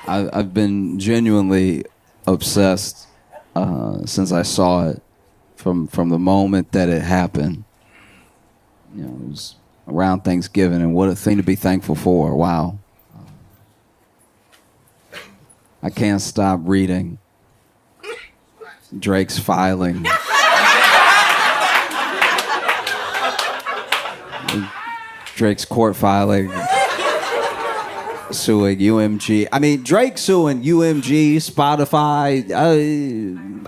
I've been genuinely obsessed since I saw it from the moment that it happened. You know, it was around Thanksgiving, and what a thing to be thankful for. Wow. I can't stop reading Drake's filing. Drake's court filing. Suing UMG. I mean, Drake suing UMG, Spotify,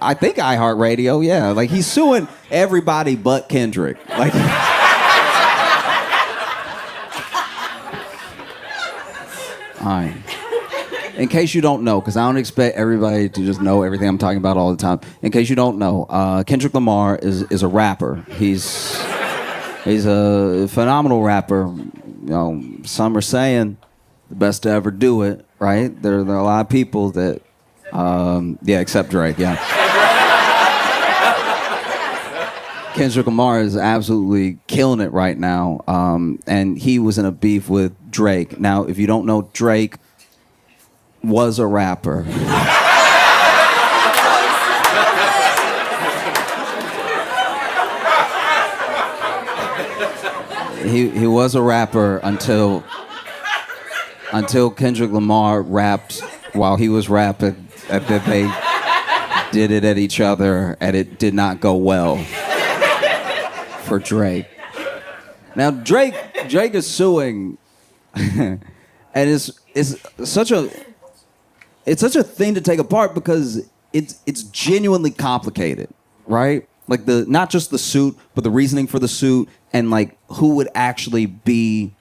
I think iHeartRadio, yeah. Like, he's suing everybody but Kendrick. Like, all right. In case you don't know, because I don't expect everybody to just know everything I'm talking about all the time. In case you don't know, Kendrick Lamar is a rapper. He's a phenomenal rapper. You know, some are saying the best to ever do it, right? There are a lot of people that, yeah, except Drake, yeah. Kendrick Lamar is absolutely killing it right now, and he was in a beef with Drake. Now, if you don't know, Drake was a rapper. He was a rapper until Kendrick Lamar rapped while he was rapping, and then they did it at each other, and it did not go well for Drake. Now Drake is suing, and it's such a thing to take apart because it's genuinely complicated, right? Like not just the suit, but the reasoning for the suit, and like who would actually be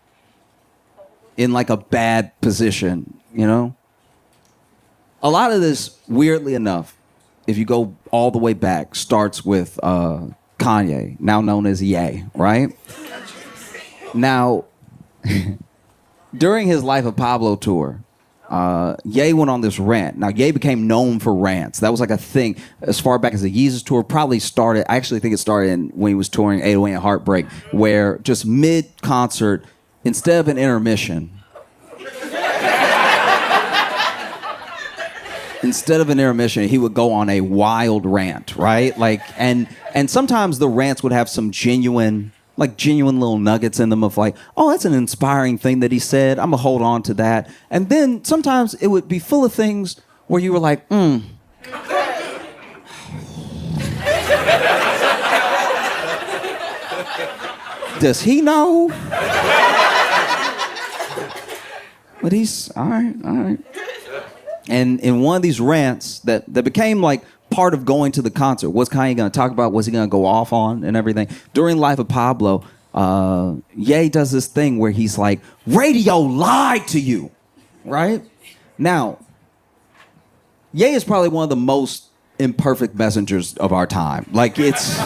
in like a bad position, you know? A lot of this, weirdly enough, if you go all the way back, starts with Kanye, now known as Ye, right? Now, during his Life of Pablo tour, Ye went on this rant. Now, Ye became known for rants. That was like a thing as far back as the Yeezus tour. Probably started, I actually think it started when he was touring 808 and Heartbreak, where just mid-concert, instead of an intermission, he would go on a wild rant, right? Like, and sometimes the rants would have some genuine little nuggets in them of like, oh, that's an inspiring thing that he said. I'm gonna hold on to that. And then sometimes it would be full of things where you were like, does he know? But he's all right. And in one of these rants that became like part of going to the concert, what's Kanye going to talk about? What's he going to go off on and everything? During Life of Pablo, Ye does this thing where he's like, radio lied to you, right? Now, Ye is probably one of the most imperfect messengers of our time. Like, it's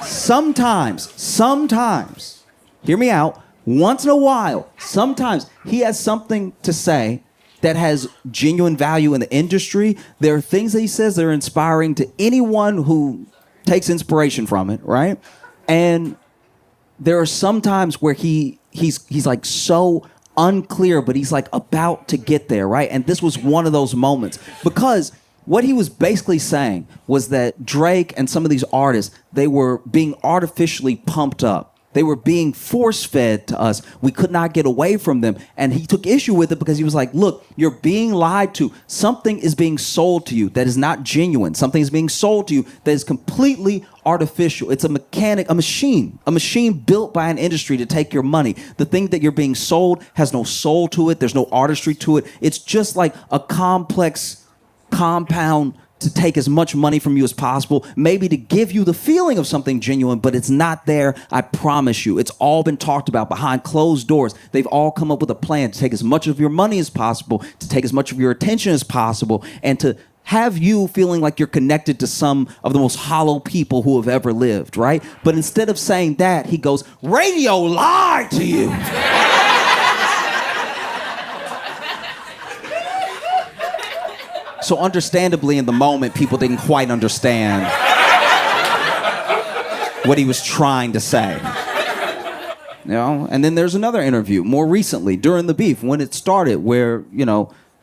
sometimes, hear me out, once in a while, sometimes he has something to say that has genuine value in the industry. There are things that he says that are inspiring to anyone who takes inspiration from it, right? And there are some times where he's like so unclear, but he's like about to get there, right? And this was one of those moments, because what he was basically saying was that Drake and some of these artists, they were being artificially pumped up. They were being force-fed to us. We could not get away from them. And he took issue with it because he was like, look, you're being lied to. Something is being sold to you that is not genuine. Something is being sold to you that is completely artificial. It's a machine built by an industry to take your money. The thing that you're being sold has no soul to it. There's no artistry to it. It's just like a complex compound to take as much money from you as possible, maybe to give you the feeling of something genuine, but it's not there, I promise you. It's all been talked about behind closed doors. They've all come up with a plan to take as much of your money as possible, to take as much of your attention as possible, and to have you feeling like you're connected to some of the most hollow people who have ever lived, right? But instead of saying that, he goes, radio lied to you. So understandably, in the moment, people didn't quite understand what he was trying to say. You know, and then there's another interview more recently during the beef when it started where,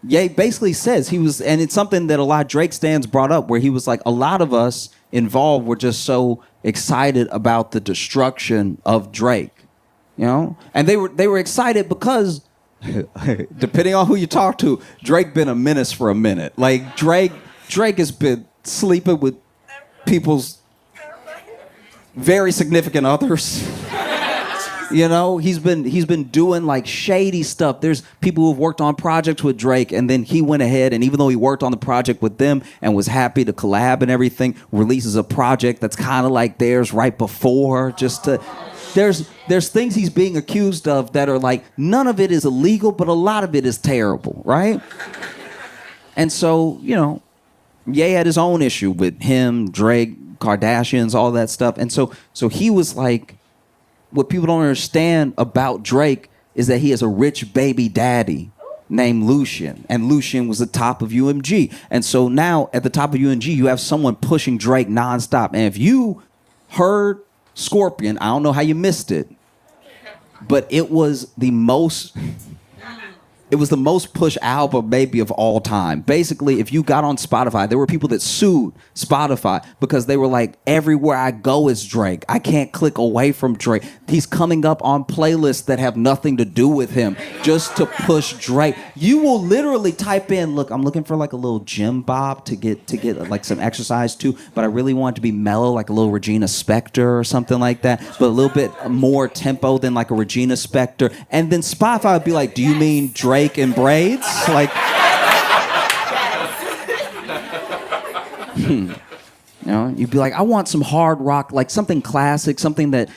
Ye basically says he was, and it's something that a lot of Drake stans brought up where he was like, a lot of us involved were just so excited about the destruction of Drake, and they were excited because depending on who you talk to, Drake been a menace for a minute. Like Drake has been sleeping with people's very significant others. He's been doing like shady stuff. There's people who've worked on projects with Drake, and then he went ahead and even though he worked on the project with them and was happy to collab and everything, releases a project that's kind of like theirs right before, there's things he's being accused of that are like, none of it is illegal, but a lot of it is terrible, right? And so, Ye had his own issue with him, Drake, Kardashians, all that stuff. And so he was like, what people don't understand about Drake is that he has a rich baby daddy named Lucian. And Lucian was the top of UMG. And so now at the top of UMG, you have someone pushing Drake nonstop. And if you heard Scorpion, I don't know how you missed it, but it was the most pushed album maybe of all time. Basically, if you got on Spotify, there were people that sued Spotify because they were like, everywhere I go is Drake. I can't click away from Drake. He's coming up on playlists that have nothing to do with him just to push Drake. You will literally type in, look, I'm looking for like a little gym bob to get like some exercise too, but I really want it to be mellow, like a little Regina Spektor or something like that, but a little bit more tempo than like a Regina Spektor. And then Spotify would be like, do you mean Drake in braids? Like, you'd be like, I want some hard rock, like something classic, something that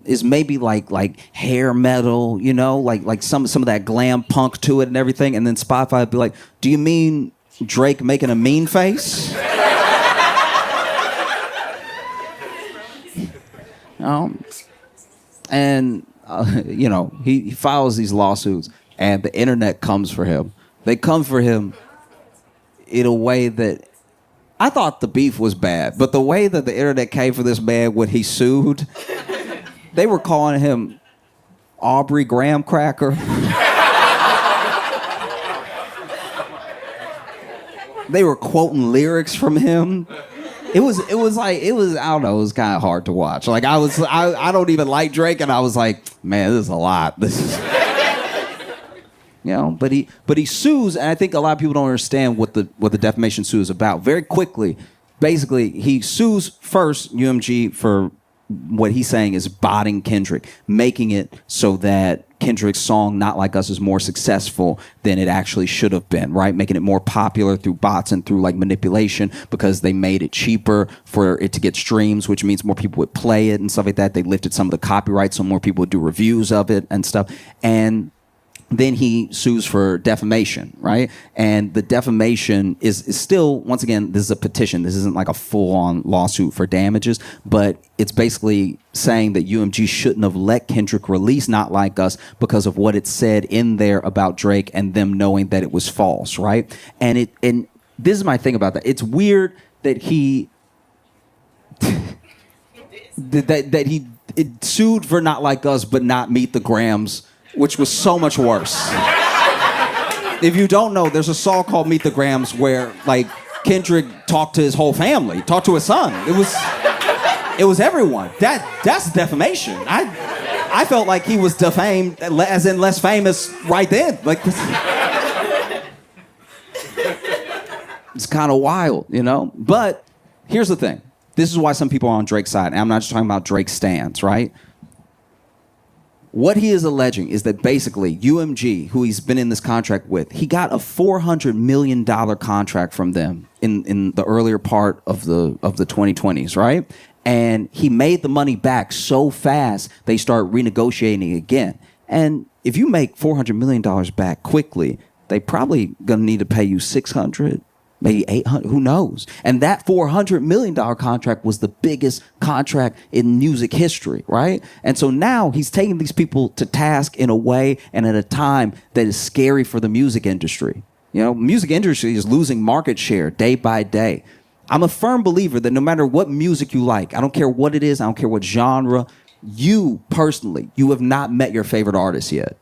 is maybe like hair metal, like some of that glam punk to it and everything. And then Spotify would be like, do you mean Drake making a mean face? And he files these lawsuits, and the internet comes for him. They come for him in a way that I thought the beef was bad, but the way that the internet came for this man when he sued, they were calling him Aubrey Graham Cracker. They were quoting lyrics from him. It was I don't know, it was kind of hard to watch. Like I don't even like Drake, and I was like, man, this is a lot. This is but he sues, and I think a lot of people don't understand what the defamation suit is about. Very quickly, basically, he sues first UMG for what he's saying is botting Kendrick, making it so that Kendrick's song Not Like Us is more successful than it actually should have been, right? Making it more popular through bots and through like manipulation because they made it cheaper for it to get streams, which means more people would play it and stuff like that. They lifted some of the copyright so more people would do reviews of it and stuff. And then he sues for defamation, right? And the defamation is still, once again, this is a petition. This isn't like a full-on lawsuit for damages, but it's basically saying that UMG shouldn't have let Kendrick release Not Like Us because of what it said in there about Drake and them knowing that it was false, right? And this is my thing about that. It's weird that he that he sued for Not Like Us but not Meet the Grams, which was so much worse. If you don't know, there's a song called Meet the Grams where like Kendrick talked to his whole family, talked to his son. It was everyone. That's defamation. I felt like he was defamed, as in less famous right then. Like it's kind of wild, But here's the thing. This is why some people are on Drake's side. And I'm not just talking about Drake's stans, right? What he is alleging is that basically UMG, who he's been in this contract with, he got a $400 million contract from them in the earlier part of the 2020s, right? And he made the money back so fast, they start renegotiating again. And if you make $400 million back quickly, they probably gonna need to pay you $600, maybe $800, who knows? And that $400 million contract was the biggest contract in music history, right? And so now he's taking these people to task in a way and at a time that is scary for the music industry. Music industry is losing market share day by day. I'm a firm believer that no matter what music you like, I don't care what it is, I don't care what genre, you personally, you have not met your favorite artist yet.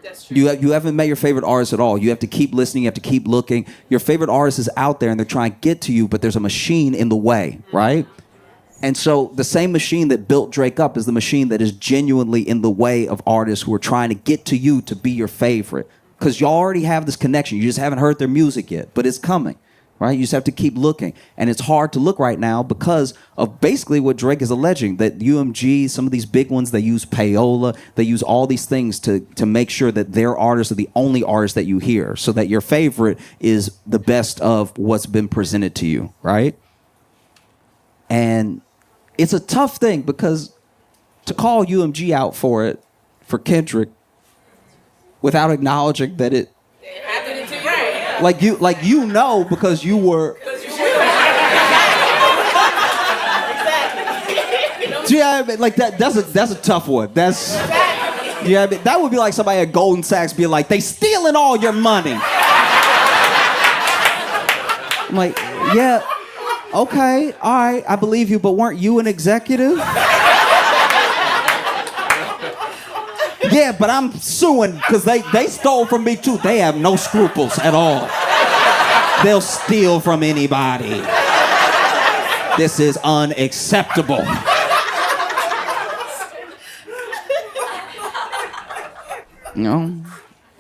That's true. You haven't met your favorite artist at all. You have to keep listening. You have to keep looking. Your favorite artist is out there, and they're trying to get to you, but there's a machine in the way, right? And so the same machine that built Drake up is the machine that is genuinely in the way of artists who are trying to get to you to be your favorite. Because y'all already have this connection. You just haven't heard their music yet, but it's coming, right? You just have to keep looking. And it's hard to look right now because of basically what Drake is alleging, that UMG, some of these big ones, they use payola, they use all these things to make sure that their artists are the only artists that you hear, so that your favorite is the best of what's been presented to you, right? And it's a tough thing because to call UMG out for it, for Kendrick, without acknowledging that it happened to you. Right. like you know because you were. Yeah, I mean, like that's a tough one. That's yeah, I mean, that would be like somebody at Goldman Sachs being like, they stealing all your money. I'm like, yeah. Okay, all right, I believe you, but weren't you an executive? Yeah, but I'm suing because they stole from me too. They have no scruples at all. They'll steal from anybody. This is unacceptable. You know?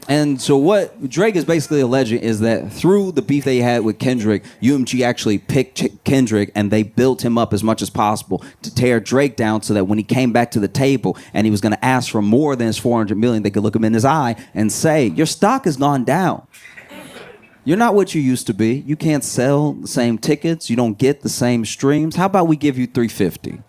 And so what Drake is basically alleging is that through the beef they had with Kendrick, UMG actually picked Kendrick and they built him up as much as possible to tear Drake down so that when he came back to the table and he was going to ask for more than his $400 million, they could look him in his eye and say, your stock has gone down. You're not what you used to be. You can't sell the same tickets. You don't get the same streams. How about we give you $350?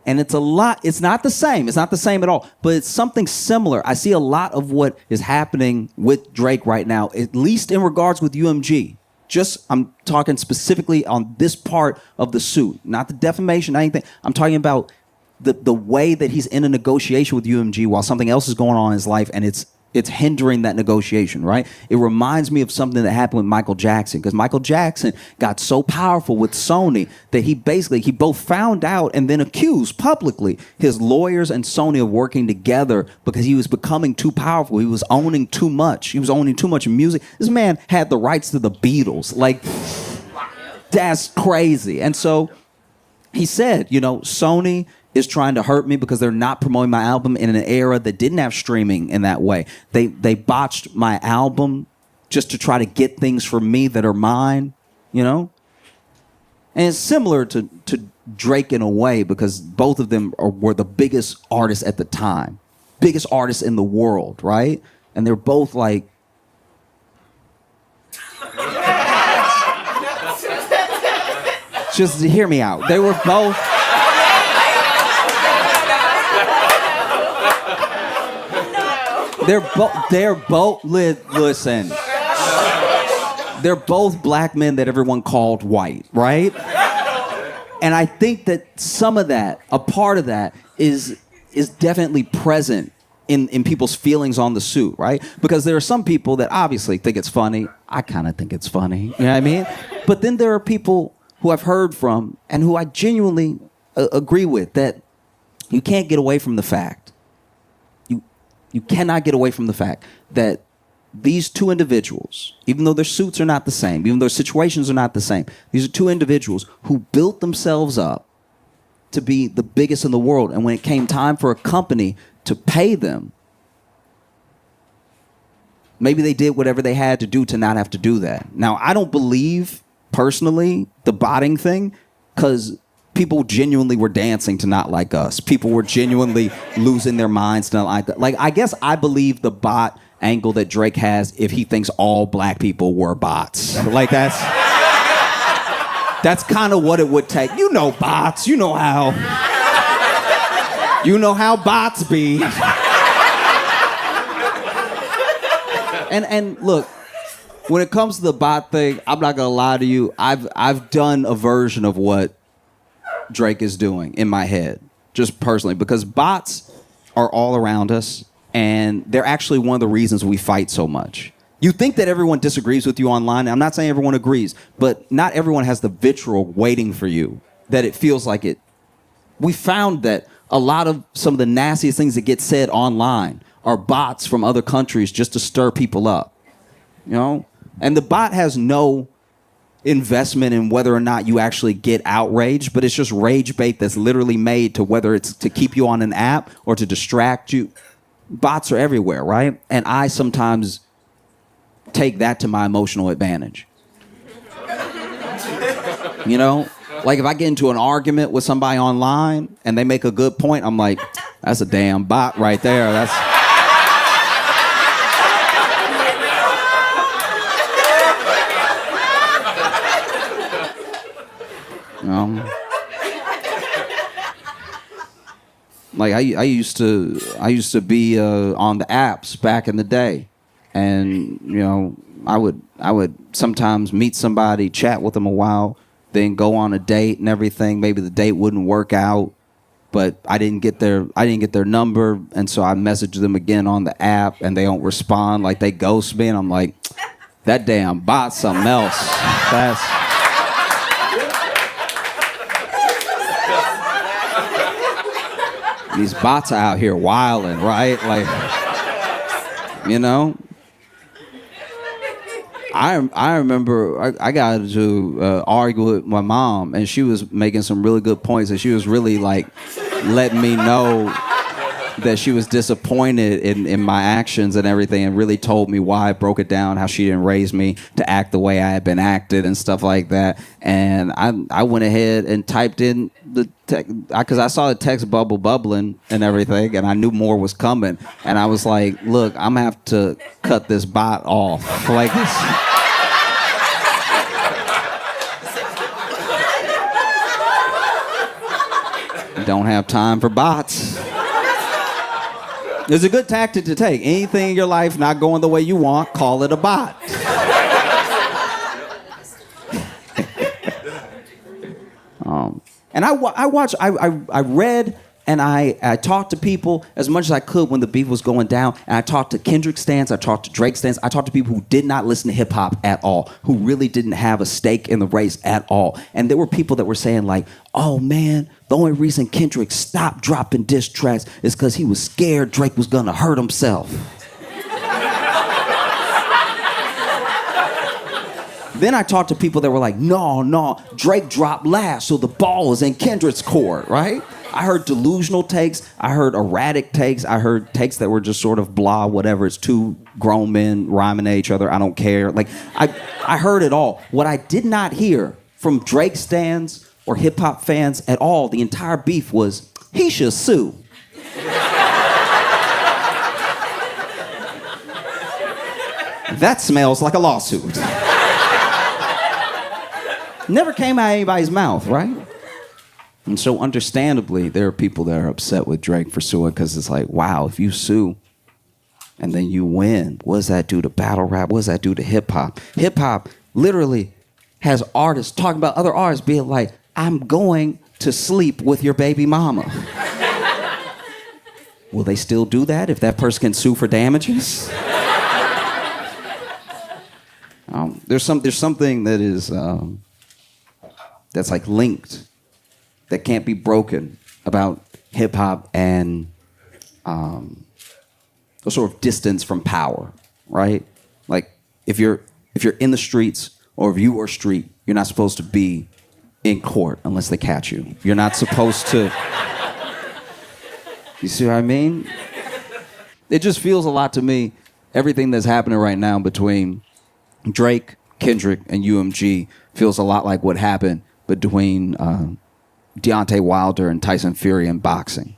And it's a lot. It's not the same. It's not the same at all. But it's something similar. I see a lot of what is happening with Drake right now, at least in regards with UMG. Just, I'm talking specifically on this part of the suit, not the defamation, not anything. I'm talking about the way that he's in a negotiation with UMG while something else is going on in his life, and it's hindering that negotiation, right? It reminds me of something that happened with Michael Jackson, because Michael Jackson got so powerful with Sony that he both found out and then accused publicly his lawyers and Sony of working together because he was becoming too powerful. He was owning too much. He was owning too much music. This man had the rights to the Beatles. Like, that's crazy. And so he said, Sony is trying to hurt me because they're not promoting my album in an era that didn't have streaming in that way. They botched my album just to try to get things from me that are mine, And it's similar to Drake in a way because both of them were the biggest artists at the time, biggest artists in the world, right? And they're both like, just hear me out. They were both. They're both listen. They're both black men that everyone called white, right? And I think that some of that, a part of that, is definitely present in people's feelings on the suit, right? Because there are some people that obviously think it's funny. I kind of think it's funny, you know what I mean? But then there are people who I've heard from and who I genuinely agree with that you can't get away from the fact. You cannot get away from the fact that these two individuals, even though their suits are not the same, even though their situations are not the same, these are two individuals who built themselves up to be the biggest in the world. And when it came time for a company to pay them, maybe they did whatever they had to do to not have to do that. Now, I don't believe, personally, the botting thing, because people genuinely were dancing to Not Like Us. People were genuinely losing their minds to Not Like Us. Like, I guess I believe the bot angle that Drake has if he thinks all black people were bots. Like, that's kind of what it would take. You know bots. You know how bots be. And look, when it comes to the bot thing, I'm not gonna lie to you. I've done a version of what Drake is doing in my head, just personally, because bots are all around us, and they're actually one of the reasons we fight so much. You think that everyone disagrees with you online. I'm not saying everyone agrees, but not everyone has the vitriol waiting for you that it feels like it we found that a lot of some of the nastiest things that get said online are bots from other countries just to stir people up, you know? And the bot has no investment in whether or not you actually get outraged, but it's just rage bait that's literally made to whether it's to keep you on an app or to distract you. Bots are everywhere, right? And I sometimes take that to my emotional advantage. You know? Like if I get into an argument with somebody online and they make a good point, I'm like, that's a damn bot right there. That's... Like I used to be on the apps back in the day, and you know I would sometimes meet somebody, chat with them a while, then go on a date and everything. Maybe the date wouldn't work out, but I didn't get their number, and so I messaged them again on the app, and they don't respond. Like they ghost me, and I'm like, that damn bot's something else. That's... These bots are out here wilding, right? Like, you know? I remember I got to argue with my mom, and she was making some really good points, and she was really, like, letting me know that she was disappointed in my actions and everything, and really told me why. I broke it down, how she didn't raise me to act the way I had been acted and stuff like that. And I went ahead and typed in the text, because I saw the text bubbling and everything, and I knew more was coming. And I was like, look, I'm going to have to cut this bot off. Like this. Don't have time for bots. It's a good tactic to take. Anything in your life not going the way you want, call it a bot. And I read and I talked to people as much as I could when the beef was going down. And I talked to Kendrick stans, I talked to Drake stans, I talked to people who did not listen to hip hop at all, who really didn't have a stake in the race at all. And there were people that were saying like, oh man, the only reason Kendrick stopped dropping diss tracks is because he was scared Drake was gonna hurt himself. Then I talked to people that were like, no, Drake dropped last, so the ball is in Kendrick's court, right? I heard delusional takes. I heard erratic takes. I heard takes that were just sort of blah, whatever. It's two grown men rhyming at each other. I don't care. Like, I heard it all. What I did not hear from Drake stans or hip-hop fans at all, the entire beef was, he should sue. That smells like a lawsuit. Never came out of anybody's mouth, right? And so understandably, there are people that are upset with Drake for suing because it's like, wow, if you sue and then you win, what does that do to battle rap? What does that do to hip hop? Hip hop literally has artists talking about other artists being like, I'm going to sleep with your baby mama. Will they still do that if that person can sue for damages? There's something that is that's like linked, that can't be broken about hip hop and a sort of distance from power, right? Like if you're in the streets or if you are street, you're not supposed to be in court unless they catch you. You're not supposed to. You see what I mean? It just feels a lot to me, everything that's happening right now between Drake, Kendrick, and UMG feels a lot like what happened between Deontay Wilder and Tyson Fury in boxing,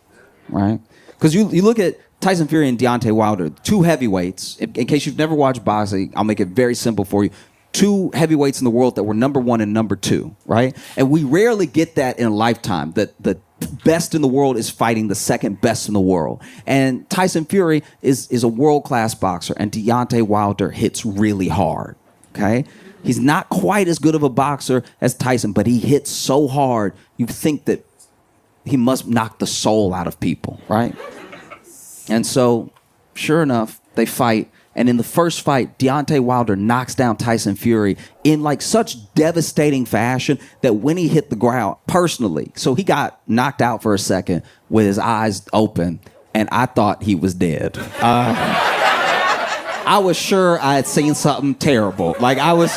right? Because you look at Tyson Fury and Deontay Wilder, two heavyweights. In case you've never watched boxing, I'll make it very simple for you. Two heavyweights in the world that were number one and number two, right? And we rarely get that in a lifetime, that the best in the world is fighting the second best in the world. And Tyson Fury is a world-class boxer, and Deontay Wilder hits really hard, okay? He's not quite as good of a boxer as Tyson, but he hits so hard, you think that he must knock the soul out of people, right? And so, sure enough, they fight, And in the first fight, Deontay Wilder knocks down Tyson Fury in like such devastating fashion that when he hit the ground, personally, so he got knocked out for a second with his eyes open, and I thought he was dead. I was sure I had seen something terrible. Like I was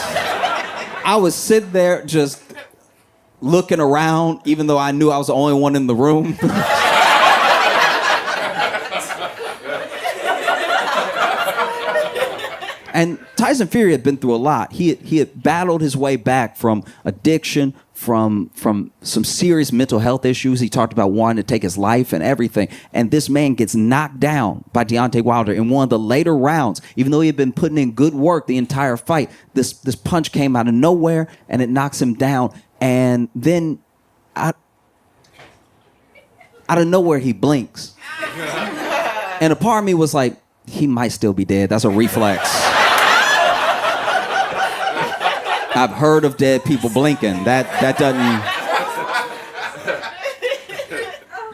sitting there just looking around, even though I knew I was the only one in the room. And Tyson Fury had been through a lot. He had battled his way back from addiction, from some serious mental health issues. He talked about wanting to take his life and everything. And this man gets knocked down by Deontay Wilder in one of the later rounds. Even though he had been putting in good work the entire fight, this punch came out of nowhere and it knocks him down. And then out of nowhere, he blinks. And a part of me was like, he might still be dead. That's a reflex. I've heard of dead people blinking. That doesn't...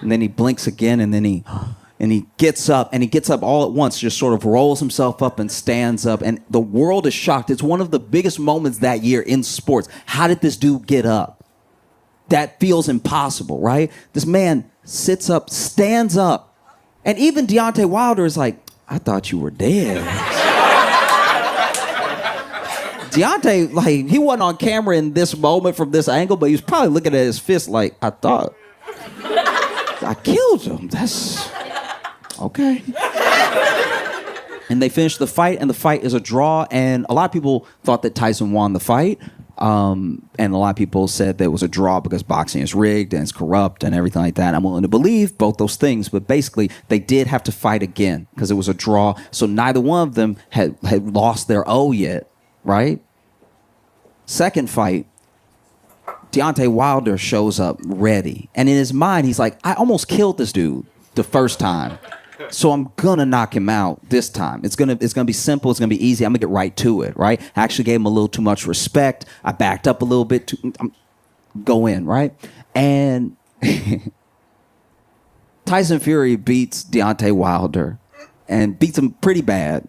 And then he blinks again, and then he gets up, and he gets up all at once, just sort of rolls himself up and stands up, and the world is shocked. It's one of the biggest moments that year in sports. How did this dude get up? That feels impossible, right? This man sits up, stands up, and even Deontay Wilder is like, I thought you were dead. Deontay, like, he wasn't on camera in this moment from this angle, but he was probably looking at his fist like, I thought I killed him. That's okay. And they finished the fight, and the fight is a draw, and a lot of people thought that Tyson won the fight. And a lot of people said that it was a draw because boxing is rigged and it's corrupt and everything like that. I'm willing to believe both those things, but basically they did have to fight again because it was a draw. So neither one of them had lost their O yet, right? Second fight, Deontay Wilder shows up ready. And in his mind, he's like, I almost killed this dude the first time. So I'm gonna knock him out this time. It's gonna be simple. It's gonna be easy. I'm gonna get right to it, right? I actually gave him a little too much respect. I backed up a little bit. Go in, right? And Tyson Fury beats Deontay Wilder and beats him pretty bad.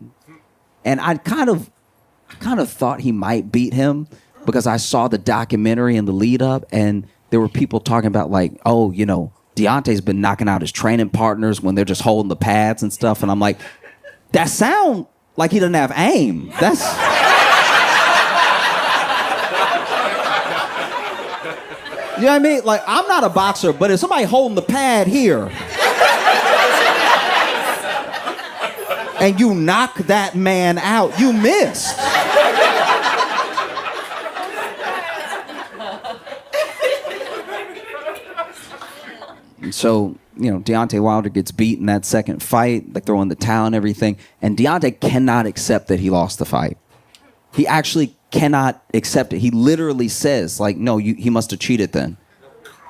And I kind of thought he might beat him because I saw the documentary and the lead up, and there were people talking about like, oh, you know, Deontay's been knocking out his training partners when they're just holding the pads and stuff. And I'm like, that sound like he doesn't have aim. That's... You know what I mean? Like, I'm not a boxer, but if somebody holding the pad here and you knock that man out, you missed. So, you know, Deontay Wilder gets beat in that second fight. They throw in the towel and everything. And Deontay cannot accept that he lost the fight. He actually cannot accept it. He literally says, like, no, he must have cheated then.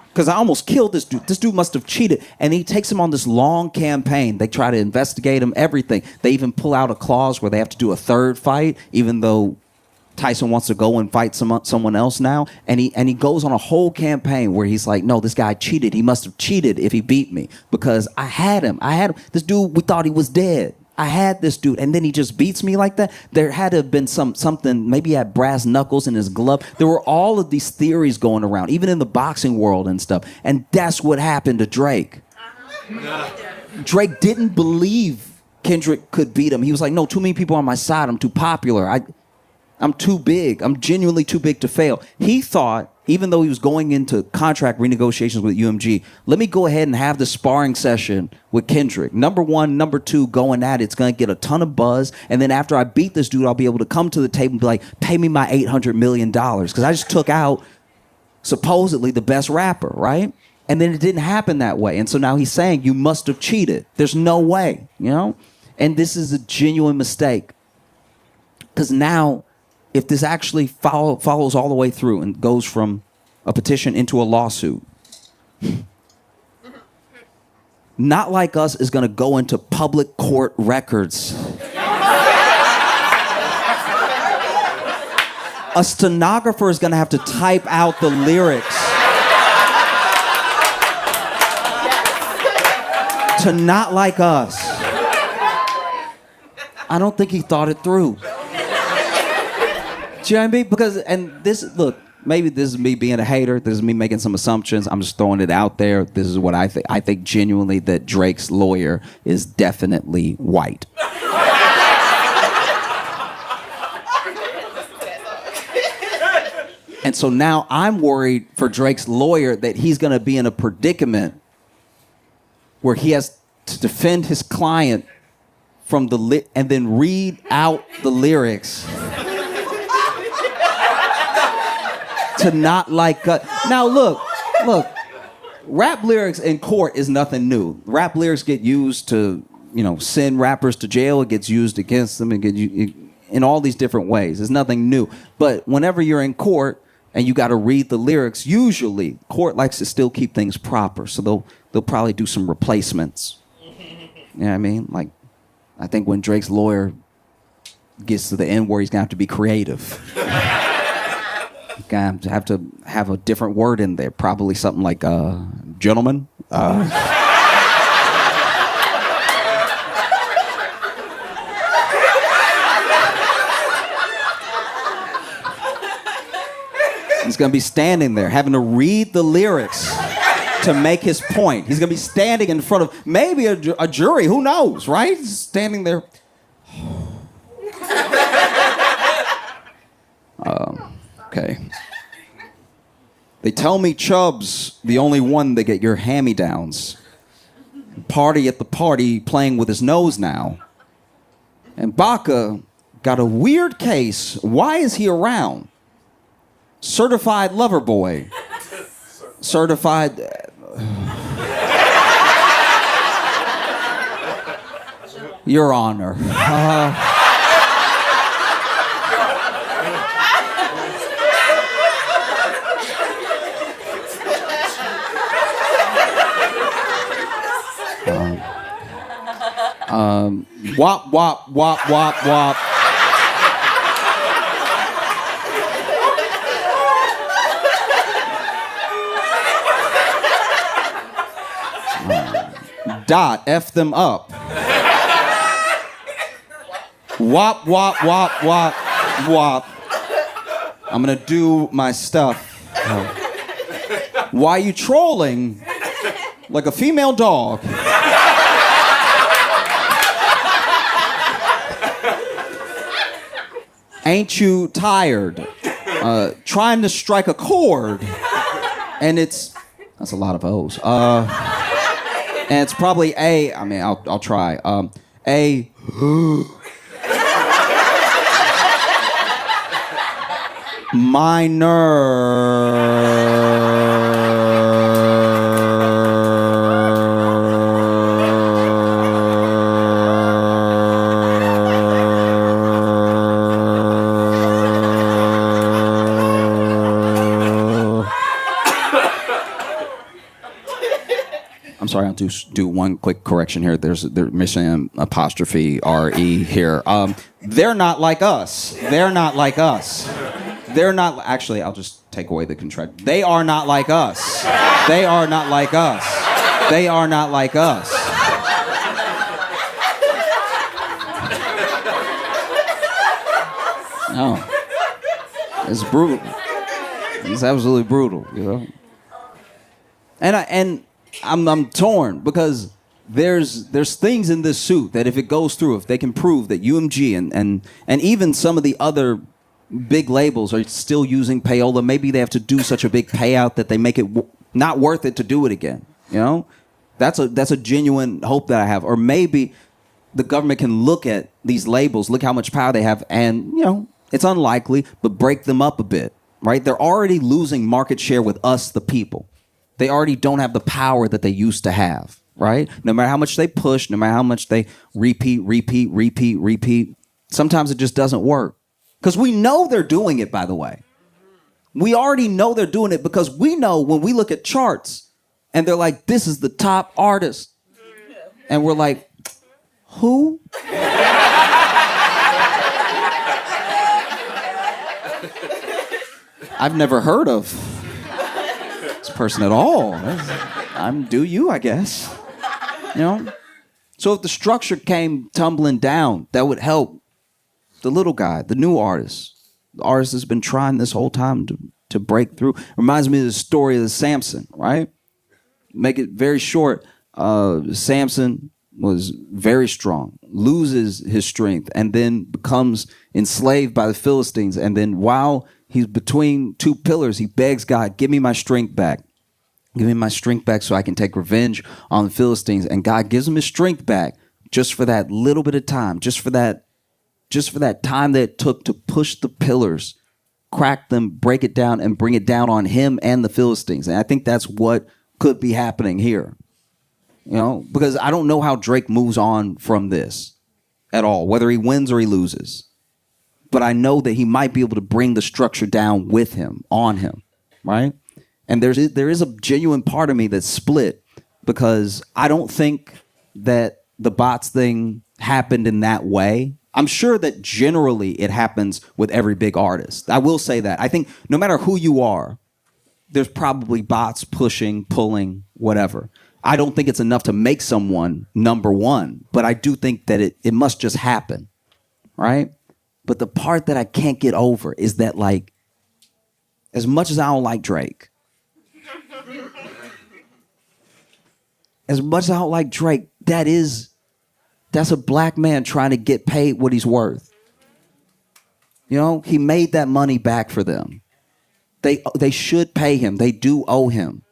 Because I almost killed this dude. This dude must have cheated. And he takes him on this long campaign. They try to investigate him, everything. They even pull out a clause where they have to do a third fight, even though Tyson wants to go and fight someone else now, and he goes on a whole campaign where he's like, no, this guy cheated. He must have cheated if he beat me because I had him. This dude, we thought he was dead. I had this dude, and then he just beats me like that. There had to have been something. Maybe he had brass knuckles in his glove. There were all of these theories going around, even in the boxing world and stuff. And that's what happened to Drake. Drake didn't believe Kendrick could beat him. He was like, no, too many people on my side. I'm too popular. I'm too big. I'm genuinely too big to fail. He thought, even though he was going into contract renegotiations with UMG, let me go ahead and have the sparring session with Kendrick. Number one, number two, going at it. It's going to get a ton of buzz. And then after I beat this dude, I'll be able to come to the table and be like, pay me my $800 million. Because I just took out supposedly the best rapper, right? And then it didn't happen that way. And so now he's saying, you must have cheated. There's no way, you know? And this is a genuine mistake. Because now, if this actually follows all the way through and goes from a petition into a lawsuit, Not Like Us is going to go into public court records. A stenographer is going to have to type out the lyrics to Not Like Us. I don't think he thought it through. Do you know what I mean? Because, and this, look, maybe this is me being a hater. This is me making some assumptions. I'm just throwing it out there. This is what I think. I think genuinely that Drake's lawyer is definitely white. And so now I'm worried for Drake's lawyer that he's going to be in a predicament where he has to defend his client from the and then read out the lyrics to not like now look, rap lyrics in court is nothing new. Rap lyrics get used to, send rappers to jail. It gets used against them and in all these different ways. It's nothing new. But whenever you're in court and you got to read the lyrics, usually court likes to still keep things proper. So they'll probably do some replacements. You know what I mean? Like, I think when Drake's lawyer gets to the end where he's going to have to be creative. He's going to have a different word in there. Probably something like, gentlemen. He's going to be standing there having to read the lyrics to make his point. He's going to be standing in front of maybe a jury. Who knows, right? Standing there. Okay. They tell me Chubb's the only one that get your hand-me-downs. Party at the party playing with his nose now. And Baca got a weird case. Why is he around? Certified lover boy. Certified... Your Honor. Wop, wop, wop, wop, wop. Dot, F them up. Wop, wop, wop, wop, wop. I'm gonna do my stuff. Why you trolling like a female dog? Ain't you tired? Trying to strike a chord. And that's a lot of O's. And it's probably I'll try. A I'm sorry, I'll do one quick correction here. They're missing an apostrophe R-E here. They're not like us. They're not like us. They're not... Actually, I'll just take away the contract. They are not like us. They are not like us. They are not like us. No. It's brutal. It's absolutely brutal, And I'm torn because there's things in this suit that if it goes through, if they can prove that UMG and even some of the other big labels are still using payola, maybe they have to do such a big payout that they make it not worth it to do it again. That's a genuine hope that I have. Or maybe the government can look at these labels, look how much power they have, and it's unlikely, but break them up a bit. Right? They're already losing market share with us, the people. They already don't have the power that they used to have, right? No matter how much they push, no matter how much they repeat, sometimes it just doesn't work. Because we know they're doing it, by the way. We already know they're doing it because we know when we look at charts and they're like, this is the top artist. And we're like, who? I've never heard of this person at all. Do you, I guess. So if the structure came tumbling down, that would help the little guy, the new artist, the artist that's been trying this whole time to break through. Reminds me of the story of Samson, right? Make it very short. Samson was very strong, loses his strength, and then becomes enslaved by the Philistines. And then while he's between two pillars, he begs God, give me my strength back. Give me my strength back so I can take revenge on the Philistines. And God gives him his strength back just for that little bit of time, just for that time that it took to push the pillars, crack them, break it down, and bring it down on him and the Philistines. And I think that's what could be happening here. Because I don't know how Drake moves on from this at all, whether he wins or he loses. But I know that he might be able to bring the structure down with him, on him, right? And there is a genuine part of me that's split because I don't think that the bots thing happened in that way. I'm sure that generally it happens with every big artist. I will say that. I think no matter who you are, there's probably bots pushing, pulling, whatever. I don't think it's enough to make someone number one, but I do think that it must just happen, right? But the part that I can't get over is that, like, as much as I don't like Drake, that's a black man trying to get paid what he's worth. He made that money back for them. They should pay him. They do owe him.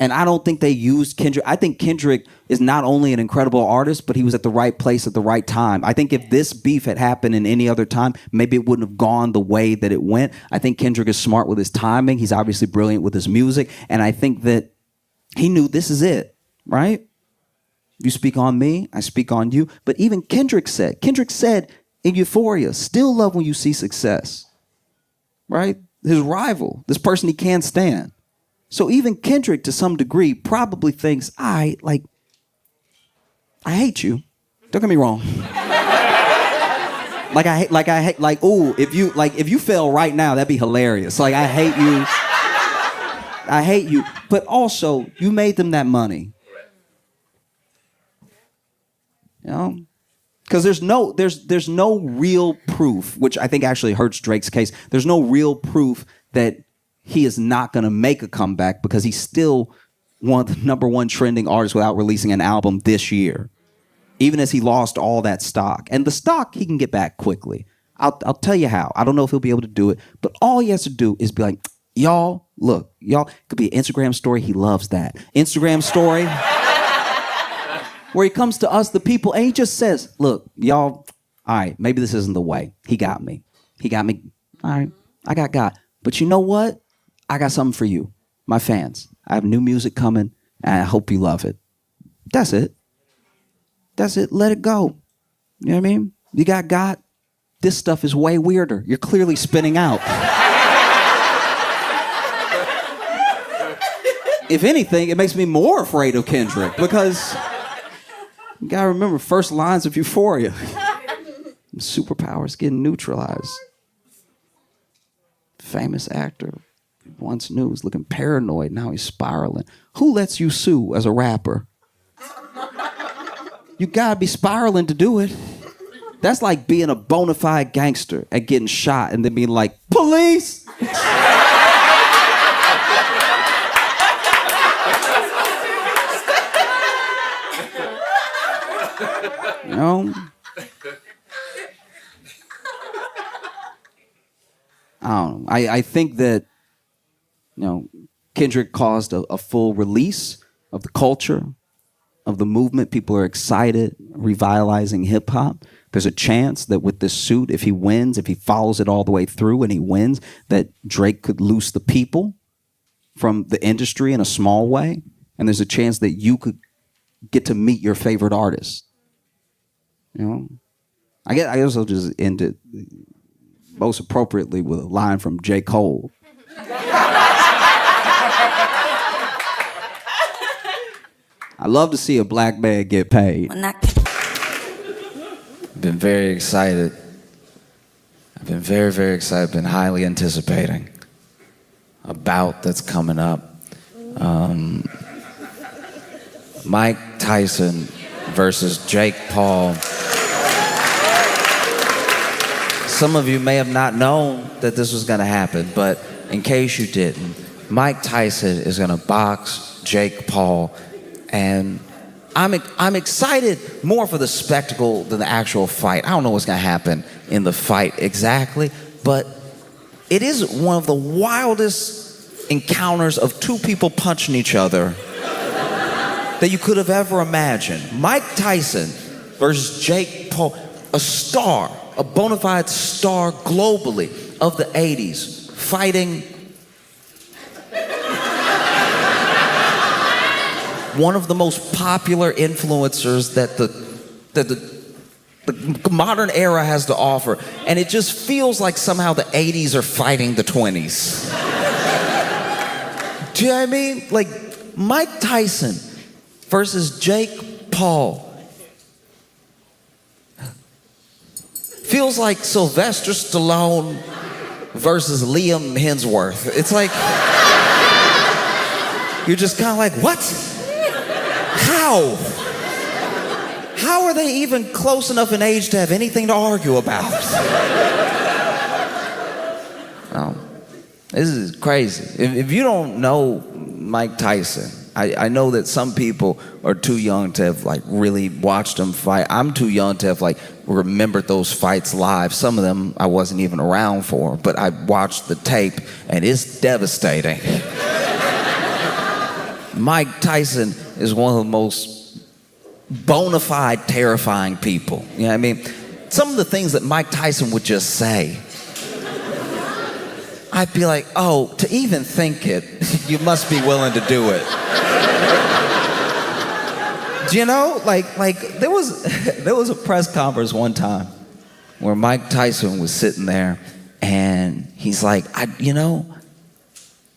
And I don't think they used Kendrick. I think Kendrick is not only an incredible artist, but he was at the right place at the right time. I think if this beef had happened in any other time, maybe it wouldn't have gone the way that it went. I think Kendrick is smart with his timing. He's obviously brilliant with his music. And I think that he knew this is it, right? You speak on me, I speak on you. But even Kendrick said in Euphoria, still love when you see success, right? His rival, this person he can't stand. So even Kendrick, to some degree, probably thinks, I hate you. Don't get me wrong. If you fail right now, that'd be hilarious. Like, I hate you. But also, you made them that money. Because there's no real proof, which I think actually hurts Drake's case. There's no real proof that he is not going to make a comeback because he's still one of the number one trending artists without releasing an album this year, even as he lost all that stock. And the stock he can get back quickly. I'll tell you how. I don't know if he'll be able to do it, but all he has to do is be like, y'all, could be an Instagram story. He loves that. Instagram story where he comes to us, the people, and he just says, look, y'all, all right, maybe this isn't the way. He got me. All right, I got God. But you know what? I got something for you, my fans. I have new music coming, and I hope you love it. That's it. Let it go. You know what I mean? You got God. This stuff is way weirder. You're clearly spinning out. If anything, it makes me more afraid of Kendrick because you gotta remember first lines of Euphoria. Superpowers getting neutralized. Famous actor. Once knew was looking paranoid. Now he's spiraling. Who lets you sue as a rapper? You gotta be spiraling to do it. That's like being a bona fide gangster and getting shot and then being like, police! You know? I don't know. I think that, Kendrick caused a full release of the culture, of the movement. People are excited, revitalizing hip hop. There's a chance that with this suit, if he wins, if he follows it all the way through and he wins, that Drake could loose the people from the industry in a small way. And there's a chance that you could get to meet your favorite artist. I guess I'll just end it most appropriately with a line from J. Cole. I love to see a black man get paid. Been very excited. I've been very, very excited. Been highly anticipating a bout that's coming up. Mike Tyson versus Jake Paul. Some of you may have not known that this was going to happen, but in case you didn't, Mike Tyson is going to box Jake Paul, and I'm excited more for the spectacle than the actual fight. I don't know what's going to happen in the fight exactly, but it is one of the wildest encounters of two people punching each other that you could have ever imagined. Mike Tyson versus Jake Paul, a star, a bona fide star globally of the 80s, fighting one of the most popular influencers that the modern era has to offer. And it just feels like somehow the 80s are fighting the 20s. Do you know what I mean? Like Mike Tyson versus Jake Paul feels like Sylvester Stallone versus Liam Hemsworth. It's like, you're just kind of like, what? How? How are they even close enough in age to have anything to argue about? This is crazy. If you don't know Mike Tyson, I know that some people are too young to have like really watched him fight. I'm too young to have like remembered those fights live. Some of them I wasn't even around for, but I watched the tape and it's devastating. Mike Tyson is one of the most bona fide terrifying people. You know what I mean? Some of the things that Mike Tyson would just say, I'd be like, oh, to even think it, you must be willing to do it. Do you know, like there was a press conference one time where Mike Tyson was sitting there and he's like,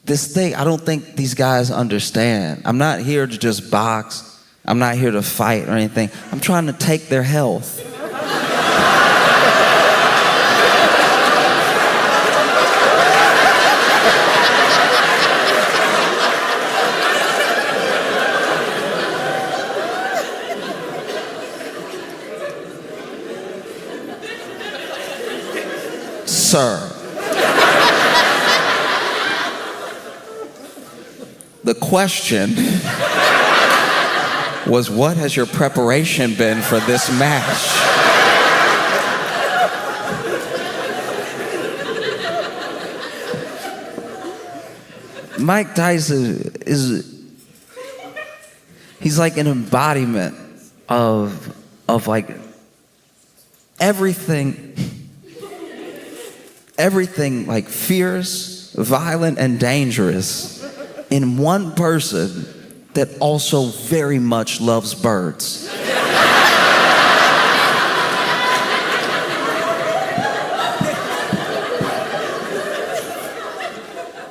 this thing, I don't think these guys understand. I'm not here to just box. I'm not here to fight or anything. I'm trying to take their health. Sir, the question was, what has your preparation been for this match? Mike Tyson he's like an embodiment of like everything like fierce, violent, and dangerous in one person that also very much loves birds.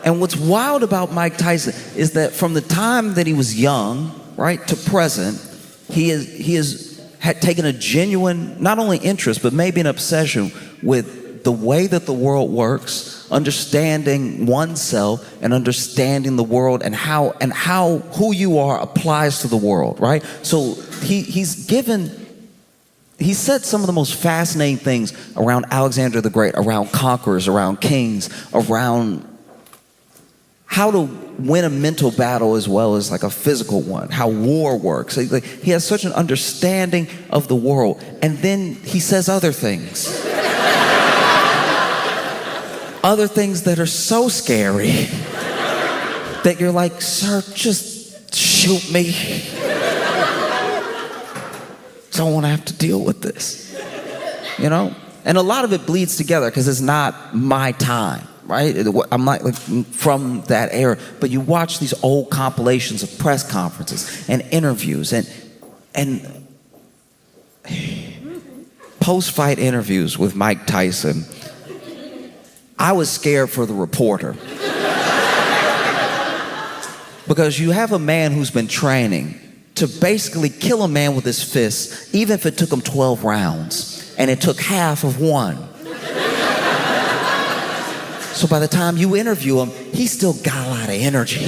And what's wild about Mike Tyson is that from the time that he was young, right, to present, he had taken a genuine, not only interest, but maybe an obsession with the way that the world works, understanding oneself and understanding the world and how who you are applies to the world, right? So he said some of the most fascinating things around Alexander the Great, around conquerors, around kings, around how to win a mental battle as well as like a physical one, how war works. He has such an understanding of the world. And then he says other things. Other things that are so scary that you're like, sir, just shoot me. Don't want to have to deal with this, you know? And a lot of it bleeds together because it's not my time, right? I'm not like from that era, but you watch these old compilations of press conferences and interviews and post-fight interviews with Mike Tyson. I was scared for the reporter. Because you have a man who's been training to basically kill a man with his fists, even if it took him 12 rounds, and it took half of one. So by the time you interview him, he's still got a lot of energy.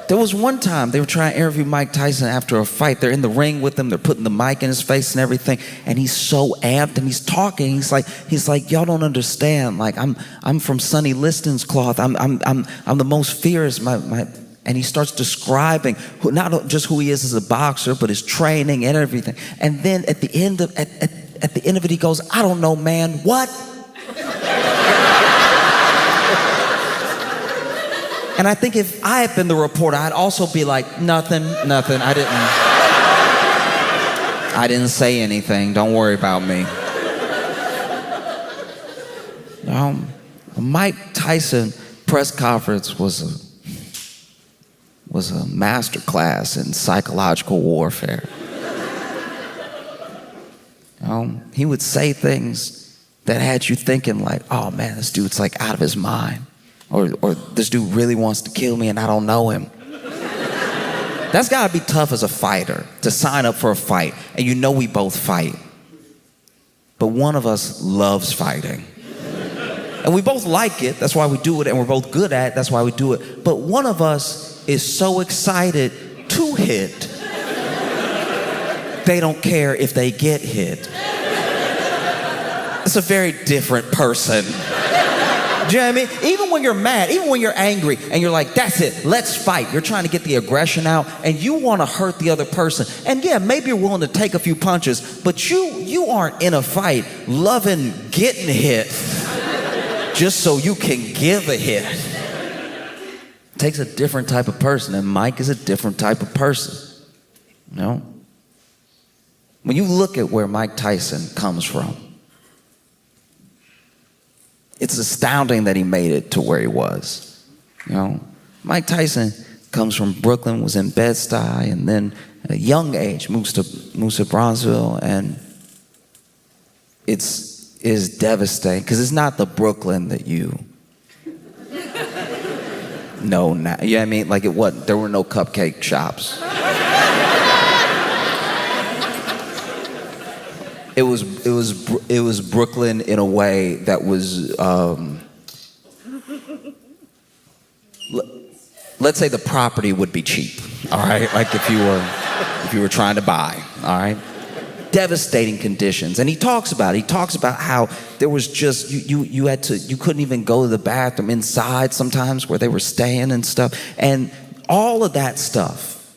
There was one time they were trying to interview Mike Tyson after a fight. They're in the ring with him. They're putting the mic in his face and everything. And he's so amped and he's talking. He's like, y'all don't understand. Like I'm from Sonny Liston's cloth. I'm the most fierce. And he starts describing not just who he is as a boxer, but his training and everything. And then at the end of it, he goes, I don't know, man. What? And I think if I had been the reporter, I'd also be like, nothing. I didn't say anything. Don't worry about me. Mike Tyson press conference was a master class in psychological warfare. He would say things that had you thinking like, oh man, this dude's like out of his mind. Or this dude really wants to kill me and I don't know him. That's gotta be tough as a fighter, to sign up for a fight. And you know we both fight. But one of us loves fighting. And we both like it, that's why we do it, and we're both good at it, that's why we do it. But one of us is so excited to hit, they don't care if they get hit. It's a very different person. Do you know what I mean? Even when you're mad, even when you're angry, and you're like, that's it, let's fight. You're trying to get the aggression out, and you want to hurt the other person. And yeah, maybe you're willing to take a few punches, but you aren't in a fight loving getting hit just so you can give a hit. It takes a different type of person, and Mike is a different type of person. You know? When you look at where Mike Tyson comes from, it's astounding that he made it to where he was. You know, Mike Tyson comes from Brooklyn, was in Bed-Stuy, and then at a young age moves to Bronzeville, and is devastating because it's not the Brooklyn that you know now. You know what I mean? Like there were no cupcake shops. It was Brooklyn in a way that was, let's say the property would be cheap, all right? Like if you were trying to buy, all right? Devastating conditions. And he talks about how there was just, you couldn't even go to the bathroom inside sometimes where they were staying and stuff. And all that stuff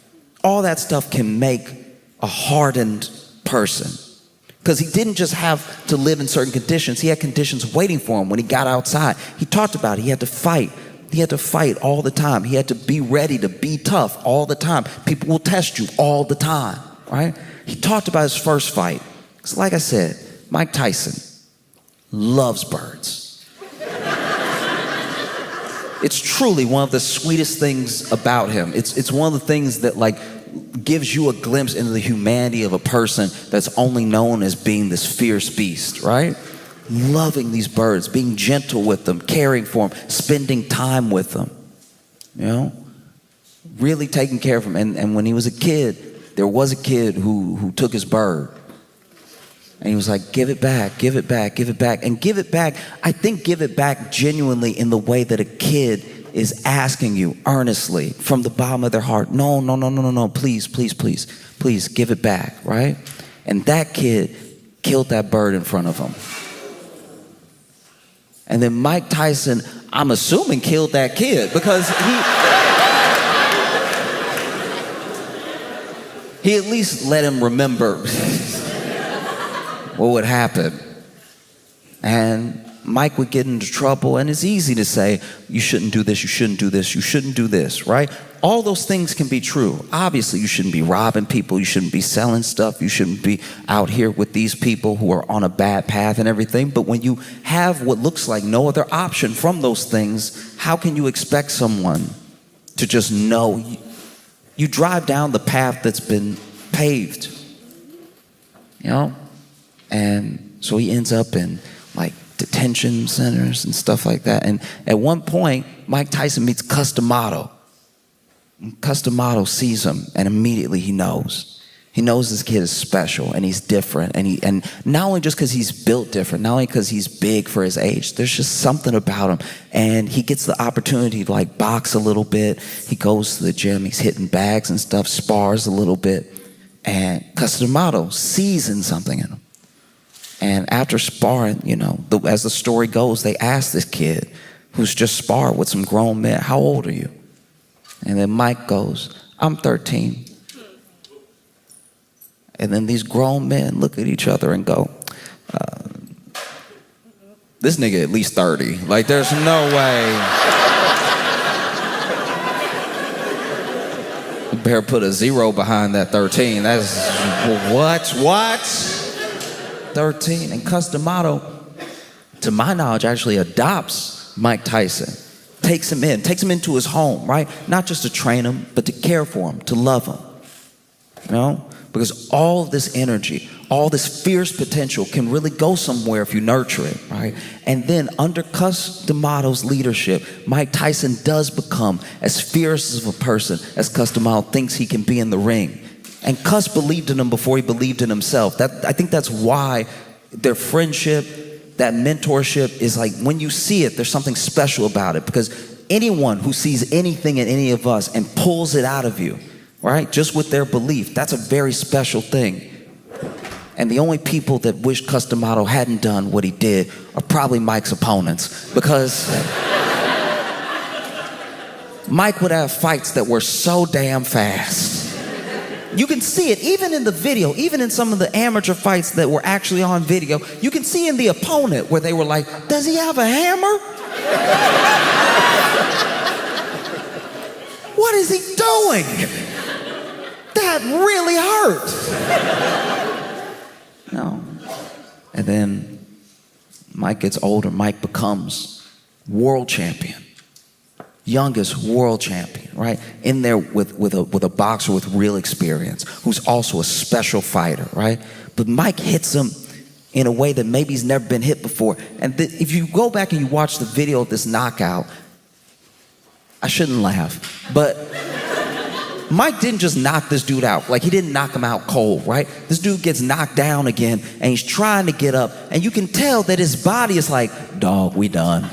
can make a hardened person. Because he didn't just have to live in certain conditions. He had conditions waiting for him when he got outside. He talked about it. He had to fight. He had to fight all the time. He had to be ready to be tough all the time. People will test you all the time, right? He talked about his first fight. Because like I said, Mike Tyson loves birds. It's truly one of the sweetest things about him. It's one of the things that like gives you a glimpse into the humanity of a person that's only known as being this fierce beast, right? Loving these birds, being gentle with them, caring for them, spending time with them, you know? Really taking care of them. And when he was a kid, there was a kid who took his bird. And he was like, give it back, give it back, give it back. And give it back, I think give it back genuinely in the way that a kid is asking you earnestly from the bottom of their heart, no, please, give it back, right? And that kid killed that bird in front of him. And then Mike Tyson, I'm assuming, killed that kid because he at least let him remember what would happen. And Mike would get into trouble, and it's easy to say, you shouldn't do this, you shouldn't do this, you shouldn't do this, right? All those things can be true. Obviously, you shouldn't be robbing people, you shouldn't be selling stuff, you shouldn't be out here with these people who are on a bad path and everything. But when you have what looks like no other option from those things, how can you expect someone to just know? You drive down the path that's been paved, you know? And so he ends up in like detention centers and stuff like that. And at one point, Mike Tyson meets Customato. Customato sees him, and immediately he knows. He knows this kid is special and he's different, and not only just because he's built different, not only because he's big for his age, there's just something about him. And he gets the opportunity to like box a little bit. He goes to the gym, he's hitting bags and stuff, spars a little bit, and Customato sees in something in him. And after sparring, as the story goes, they ask this kid who's just sparred with some grown men, "How old are you?" And then Mike goes, "I'm 13. And then these grown men look at each other and go, "This nigga at least 30. Like, there's no way." You better put a 0 behind that 13. That's what? 13. And Customato, to my knowledge, actually adopts Mike Tyson. Takes him into his home, right? Not just to train him, but to care for him, to love him. Because all of this energy, all this fierce potential can really go somewhere if you nurture it, right? And then under Customato's leadership, Mike Tyson does become as fierce of a person as Customato thinks he can be in the ring. And Cus believed in him before he believed in himself. I think that's why their friendship, that mentorship is like, when you see it, there's something special about it. Because anyone who sees anything in any of us and pulls it out of you, right, just with their belief, that's a very special thing. And the only people that wish Customato hadn't done what he did are probably Mike's opponents, because Mike would have fights that were so damn fast. You can see it even in the video, even in some of the amateur fights that were actually on video. You can see in the opponent where they were like, "Does he have a hammer? What is he doing? That really hurt." And then Mike gets older. Mike becomes world champion. Youngest world champion, right? In there with a boxer with real experience, who's also a special fighter, right? But Mike hits him in a way that maybe he's never been hit before. And if you go back and you watch the video of this knockout, I shouldn't laugh, but Mike didn't just knock this dude out. Like, he didn't knock him out cold, right? This dude gets knocked down again, and he's trying to get up, and you can tell that his body is like, "Dog, we done.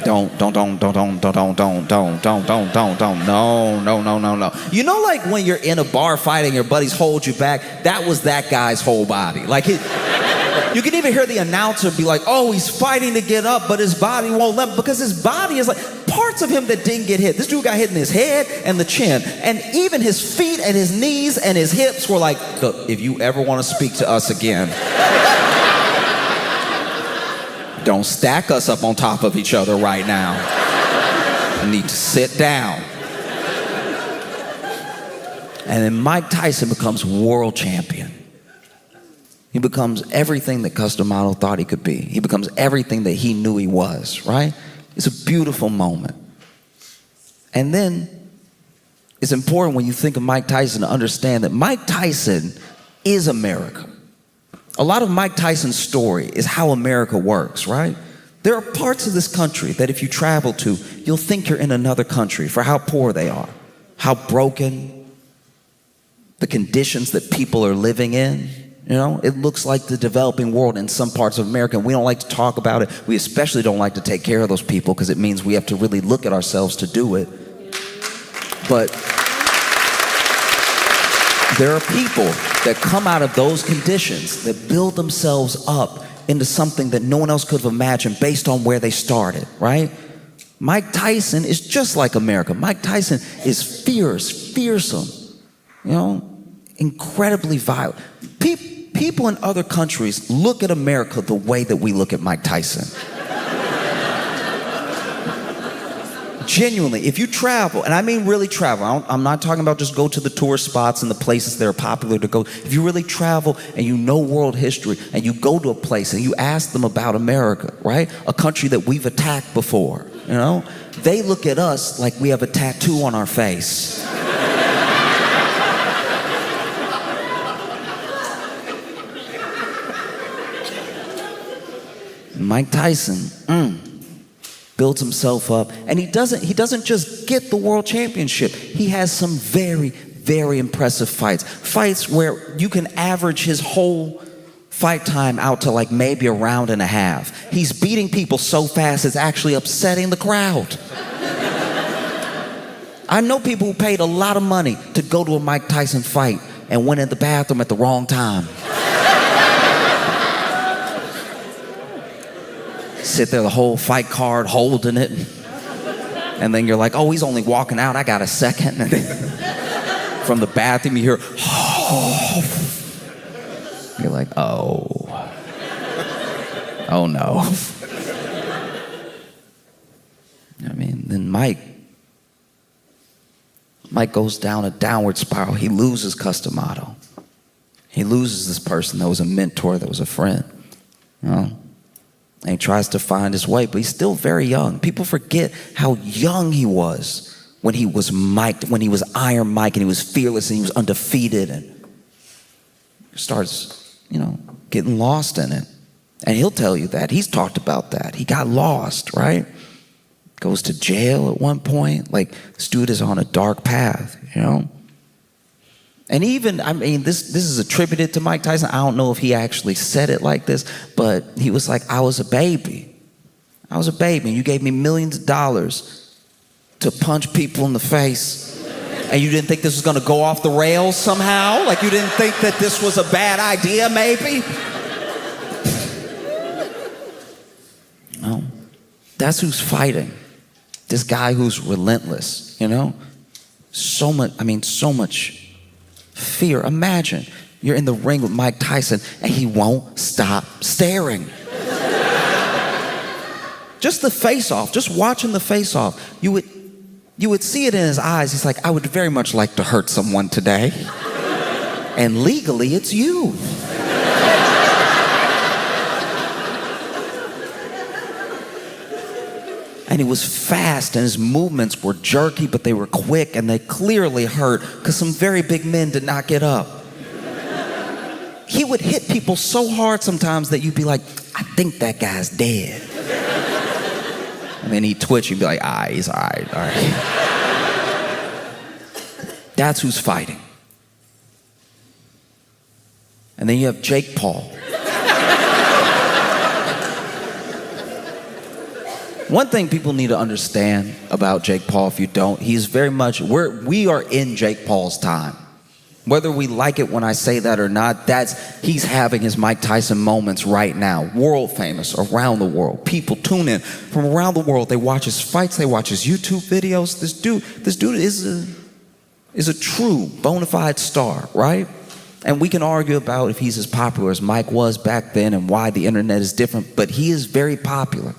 Don't. No. You know, like when you're in a bar fight and your buddies hold you back, that was that guy's whole body. Like, you can even hear the announcer be like, "Oh, he's fighting to get up, but his body won't let him," because his body is like parts of him that didn't get hit. This dude got hit in his head and the chin, and even his feet and his knees and his hips were like, "Look, if you ever want to speak to us again, don't stack us up on top of each other right now. You need to sit down." And then Mike Tyson becomes world champion. He becomes everything that Customato thought he could be. He becomes everything that he knew he was, right? It's a beautiful moment. And then it's important when you think of Mike Tyson to understand that Mike Tyson is America. A lot of Mike Tyson's story is how America works, right? There are parts of this country that if you travel to, you'll think you're in another country for how poor they are, how broken, the conditions that people are living in. It looks like the developing world in some parts of America, and we don't like to talk about it. We especially don't like to take care of those people because it means we have to really look at ourselves to do it. But there are people that come out of those conditions that build themselves up into something that no one else could have imagined based on where they started, right? Mike Tyson is just like America. Mike Tyson is fierce, fearsome, incredibly violent. People in other countries look at America the way that we look at Mike Tyson. Genuinely, if you travel, and I mean really travel, I'm not talking about just go to the tourist spots and the places that are popular to go. If you really travel and you know world history and you go to a place and you ask them about America, right? A country that we've attacked before, they look at us like we have a tattoo on our face. Mike Tyson, builds himself up, and he doesn't just get the world championship. He has some very, very impressive fights where you can average his whole fight time out to like maybe a round and a half. He's beating people so fast it's actually upsetting the crowd. I know people who paid a lot of money to go to a Mike Tyson fight and went in the bathroom at the wrong time. Sit there the whole fight card holding it, and then you're like, oh, he's only walking out, I got a second. And then from the bathroom you hear, oh. You're like, oh no. I mean, then Mike goes down a downward spiral. He loses Customato. He loses this person that was a mentor, that was a friend. You know? And he tries to find his way, but he's still very young. People forget how young he was when he was Mike, when he was Iron Mike, and he was fearless and he was undefeated, and starts, getting lost in it. And he'll tell you that. He's talked about that. He got lost, right? Goes to jail at one point. Like, this dude is on a dark path, And even, this is attributed to Mike Tyson. I don't know if he actually said it like this, but he was like, I was a baby. And you gave me millions of dollars to punch people in the face. And you didn't think this was going to go off the rails somehow? Like, you didn't think that this was a bad idea, maybe? No. That's who's fighting. This guy who's relentless, So much fear. Imagine you're in the ring with Mike Tyson and he won't stop staring. Just the face-off, just watching the face-off, you would see it in his eyes. He's like, I would very much like to hurt someone today. And legally, it's you. And he was fast, and his movements were jerky, but they were quick, and they clearly hurt, because some very big men did not get up. He would hit people so hard sometimes that you'd be like, I think that guy's dead. And then he'd twitch, you'd be like, he's all right. That's who's fighting. And then you have Jake Paul. One thing people need to understand about Jake Paul, if you don't, he's very much, we are in Jake Paul's time. Whether we like it when I say that or not, he's having his Mike Tyson moments right now. World famous around the world. People tune in from around the world. They watch his fights. They watch his YouTube videos. This dude is a true bona fide star, right? And we can argue about if he's as popular as Mike was back then and why the internet is different, but he is very popular.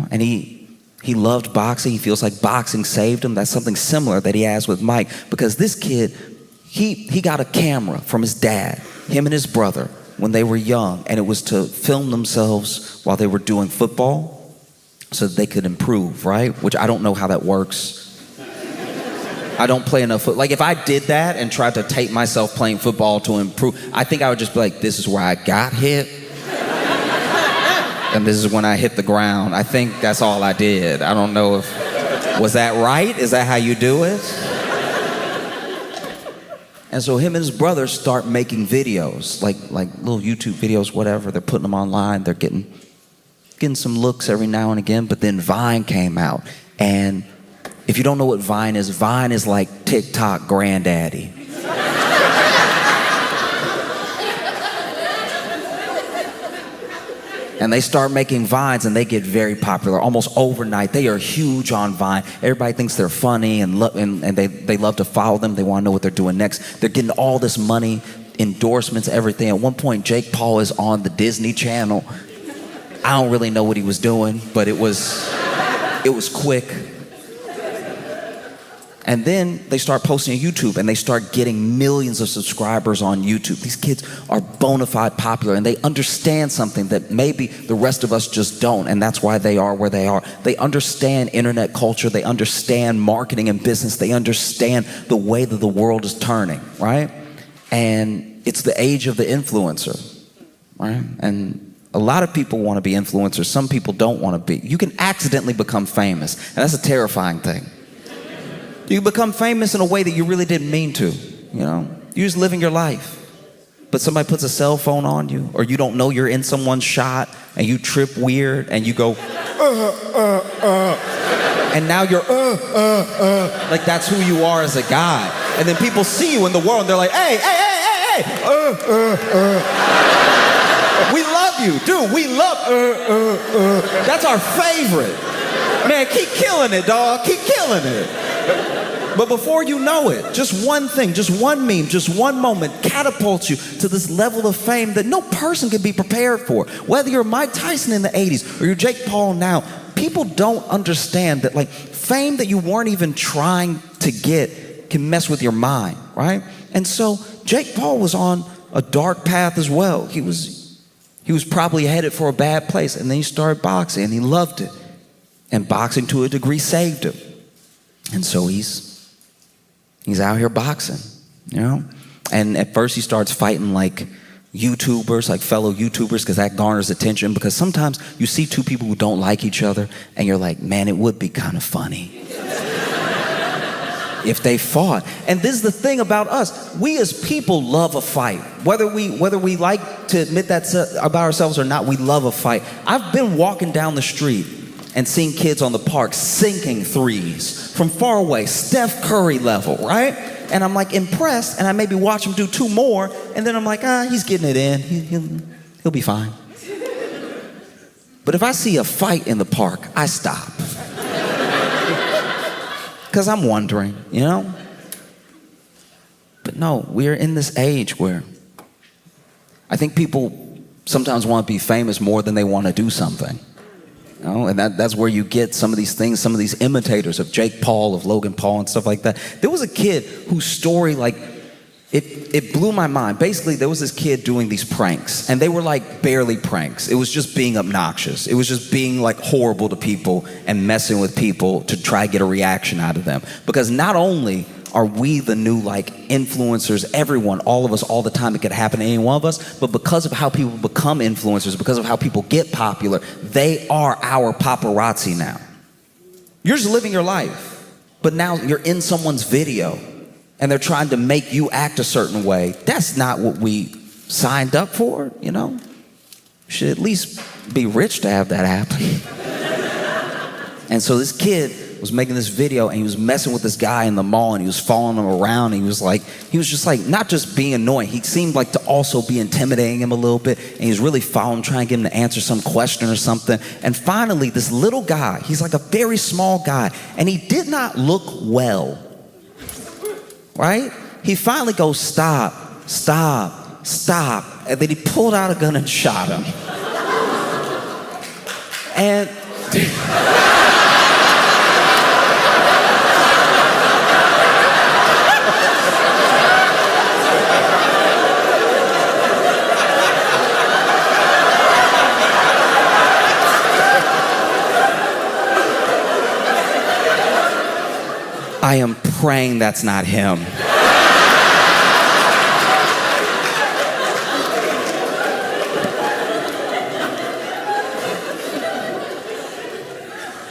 And he loved boxing. He feels like boxing saved him. That's something similar that he has with Mike, because this kid, he got a camera from his dad, him and his brother, when they were young, and it was to film themselves while they were doing football so that they could improve, right? Which I don't know how that works. I don't play enough football. Like, if I did that and tried to tape myself playing football to improve, I think I would just be like, this is where I got hit. And this is when I hit the ground. I think that's all I did. I don't know was that right? Is that how you do it? And so him and his brother start making videos, like little YouTube videos, whatever. They're putting them online. They're getting some looks every now and again. But then Vine came out. And if you don't know what Vine is like TikTok granddaddy. And they start making Vines, and they get very popular almost overnight. They are huge on Vine. Everybody thinks they're funny, and they love to follow them. They want to know what they're doing next. They're getting all this money, endorsements, everything. At one point, Jake Paul is on the Disney Channel. I don't really know what he was doing, but it was quick. And then they start posting on YouTube, and they start getting millions of subscribers on YouTube. These kids are bona fide popular, and they understand something that maybe the rest of us just don't, and that's why they are where they are. They understand internet culture. They understand marketing and business. They understand the way that the world is turning, right? And it's the age of the influencer, right? And A lot of people want to be influencers. Some people don't want to be. You can accidentally become famous, and that's a terrifying thing. You become famous in a way that you really didn't mean to, you know? You're just living your life. But somebody puts a cell phone on you, or you don't know you're in someone's shot, and you trip weird, and you go, and now you're, like that's who you are as a guy. And then people see you in the world, and they're like, hey, we love you, dude, we love, that's our favorite. Man, keep killing it, dog, keep killing it. But before you know it, just one thing, just one meme, just one moment catapults you to this level of fame that no person can be prepared for. Whether you're Mike Tyson in the 80s or you're Jake Paul now, people don't understand that like fame that you weren't even trying to get can mess with your mind, right? And so Jake Paul was on a dark path as well. He was probably headed for a bad place, and then he started boxing and he loved it. And boxing to a degree saved him. And so he's out here boxing, you know? And at first he starts fighting like YouTubers, like fellow YouTubers, because that garners attention. Because sometimes you see two people who don't like each other and you're like, man, it would be kind of funny if they fought. And this is the thing about us. We as people love a fight. Whether we like to admit that about ourselves or not, we love a fight. I've been walking down the street and seeing kids on the park sinking threes from far away, Steph Curry level, right? And I'm like impressed, and I maybe watch him do two more, and then I'm like, he's getting it in. He'll be fine. But if I see a fight in the park, I stop. Because I'm wondering, you know? But no, we're in this age where I think people sometimes want to be famous more than they want to do something. You know, and that's where you get some of these things, some of these imitators of Jake Paul, of Logan Paul and stuff like that. There was a kid whose story, like, it blew my mind. Basically, there was this kid doing these pranks, and they were like barely pranks. It was just being obnoxious. It was just being like horrible to people and messing with people to try to get a reaction out of them. Because not only are we the new like influencers, everyone, all of us, all the time, it could happen to any one of us, but because of how people become influencers, because of how people get popular, they are our paparazzi now. You're just living your life, but now you're in someone's video and they're trying to make you act a certain way. That's not what we signed up for, you know? You should at least be rich to have that happen. And so this kid was making this video, and he was messing with this guy in the mall, and he was following him around, and he was just like not just being annoying, he seemed like to also be intimidating him a little bit, and he was really following him, trying to get him to answer some question or something. And finally, this little guy, he's like a very small guy, and he did not look well, right? He finally goes, stop, and then he pulled out a gun and shot him. And I am praying that's not him.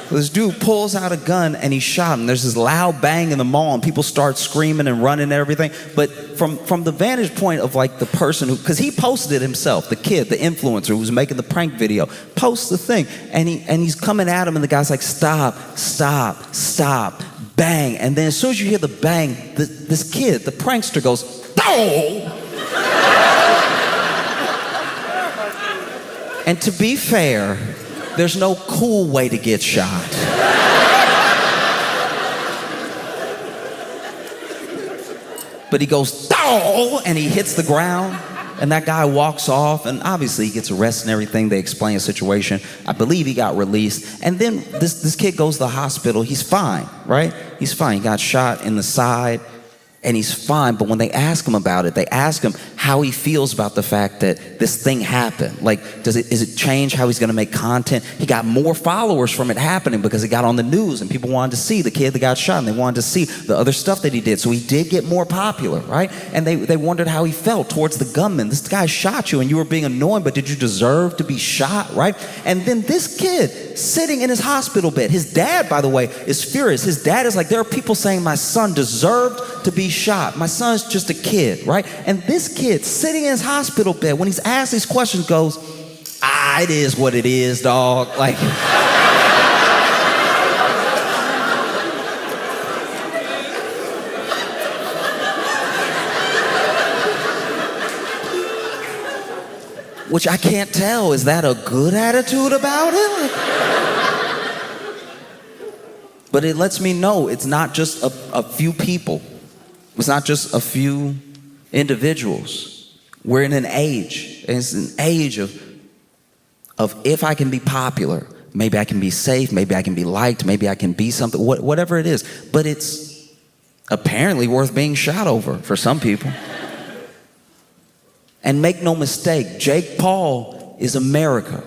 This dude pulls out a gun and he shot him. There's this loud bang in the mall and people start screaming and running and everything. But from the vantage point of like the person who, because he posted it himself, the kid, the influencer who was making the prank video, posts the thing and he's coming at him and the guy's like, stop, bang. And then as soon as you hear the bang, this kid, the prankster goes, oh! And to be fair, there's no cool way to get shot. But he goes, oh! And he hits the ground, and that guy walks off, and obviously he gets arrested and everything. They explain the situation. I believe he got released. And then this kid goes to the hospital. He's fine, right? He's fine. He got shot in the side. and he's fine. But when they ask him about it, they ask him how he feels about the fact that this thing happened. Like, is it change how he's going to make content? He got more followers from it happening because it got on the news and people wanted to see the kid that got shot, and they wanted to see the other stuff that he did. So he did get more popular, right? And they wondered how he felt towards the gunman. This guy shot you and you were being annoying, but did you deserve to be shot, right? And then this kid sitting in his hospital bed, his dad, by the way, is furious. His dad is like, there are people saying my son deserved to be shot. My son's just a kid, right? And this kid sitting in his hospital bed, when he's asked these questions, goes, it is what it is, dog. Like, which I can't tell, is that a good attitude about it? But it lets me know it's not just a few people. It's not just a few individuals. We're in an age, and it's an age of if I can be popular, maybe I can be safe, maybe I can be liked, maybe I can be something, whatever it is. But it's apparently worth being shot over for some people. And make no mistake, Jake Paul is America.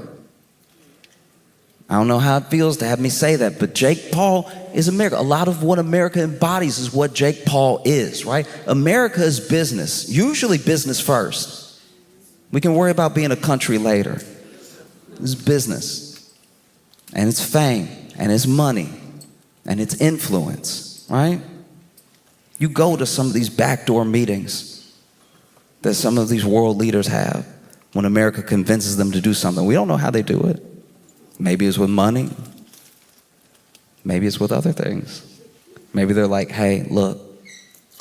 I don't know how it feels to have me say that, but Jake Paul is America. A lot of what America embodies is what Jake Paul is, right? America is business, usually business first. We can worry about being a country later. It's business, and it's fame, and it's money, and it's influence, right? You go to some of these backdoor meetings that some of these world leaders have when America convinces them to do something. We don't know how they do it. Maybe it's with money. Maybe it's with other things. Maybe they're like, hey, look,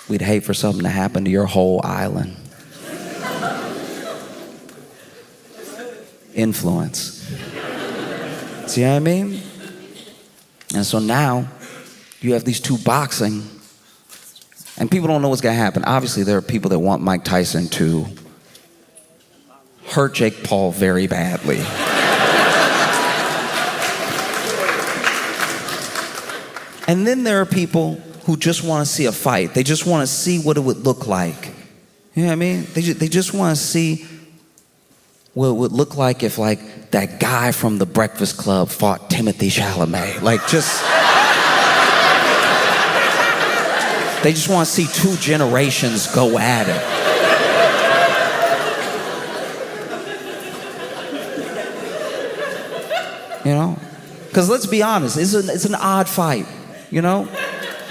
we'd hate for something to happen to your whole island. Influence. See what I mean? And so now you have these two boxing, and people don't know what's going to happen. Obviously, there are people that want Mike Tyson to hurt Jake Paul very badly. And then there are people who just want to see a fight. They just want to see what it would look like. You know what I mean? They just want to see what it would look like if, like, that guy from The Breakfast Club fought Timothy Chalamet. Like, just... They just want to see two generations go at it. You know? Because let's be honest, it's an odd fight. You know,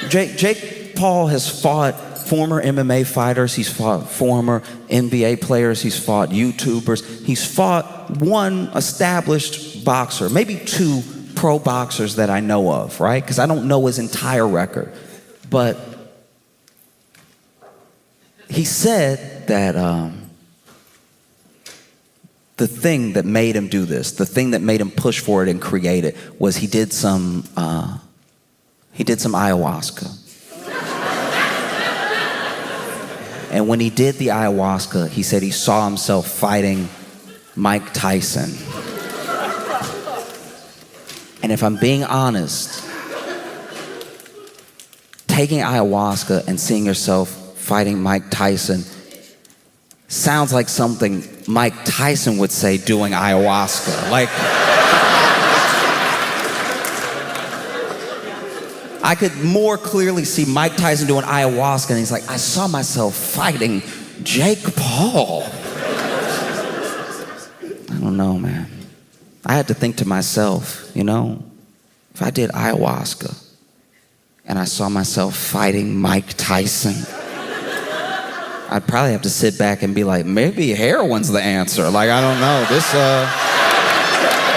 Jake Paul has fought former MMA fighters. He's fought former NBA players. He's fought YouTubers. He's fought one established boxer, maybe two pro boxers that I know of, right? Because I don't know his entire record. But he said that the thing that made him do this, the thing that made him push for it and create it, was he did some ayahuasca. And when he did the ayahuasca, he said he saw himself fighting Mike Tyson. And if I'm being honest, taking ayahuasca and seeing yourself fighting Mike Tyson sounds like something Mike Tyson would say doing ayahuasca. Like, I could more clearly see Mike Tyson doing ayahuasca, and he's like, I saw myself fighting Jake Paul. I don't know, man. I had to think to myself, you know, if I did ayahuasca and I saw myself fighting Mike Tyson, I'd probably have to sit back and be like, maybe heroin's the answer. Like, I don't know.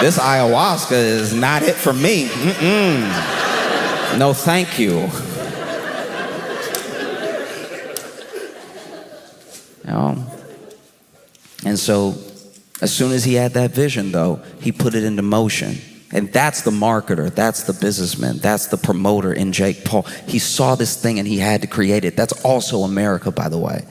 This ayahuasca is not it for me. No, thank you. You know? And so, as soon as he had that vision, though, he put it into motion. And that's the marketer, that's the businessman, that's the promoter in Jake Paul. He saw this thing and he had to create it. That's also America, by the way.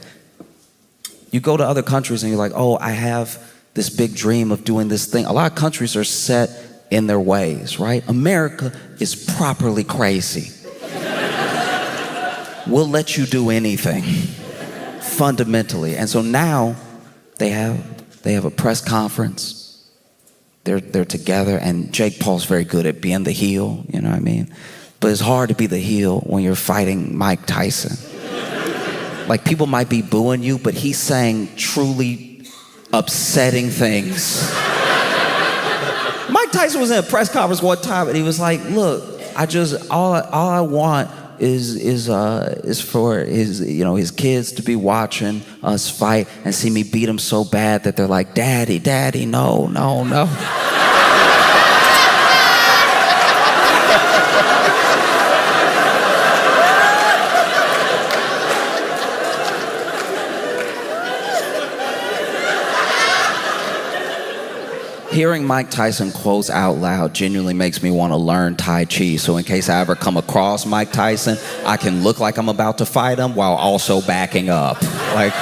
You go to other countries and you're like, oh, I have this big dream of doing this thing. A lot of countries are set in their ways, right? America is properly crazy. we'll let you do anything, fundamentally. And so now they have a press conference. They're together, and Jake Paul's very good at being the heel, you know what I mean? But it's hard to be the heel when you're fighting Mike Tyson. Like, people might be booing you, but he's saying truly upsetting things. Mike Tyson was in a press conference one time, and he was like, look, all I want is for his kids to be watching us fight and see me beat them so bad that they're like, Daddy, no. Hearing Mike Tyson quotes out loud genuinely makes me want to learn Tai Chi. So in case I ever come across Mike Tyson, I can look like I'm about to fight him while also backing up. Like,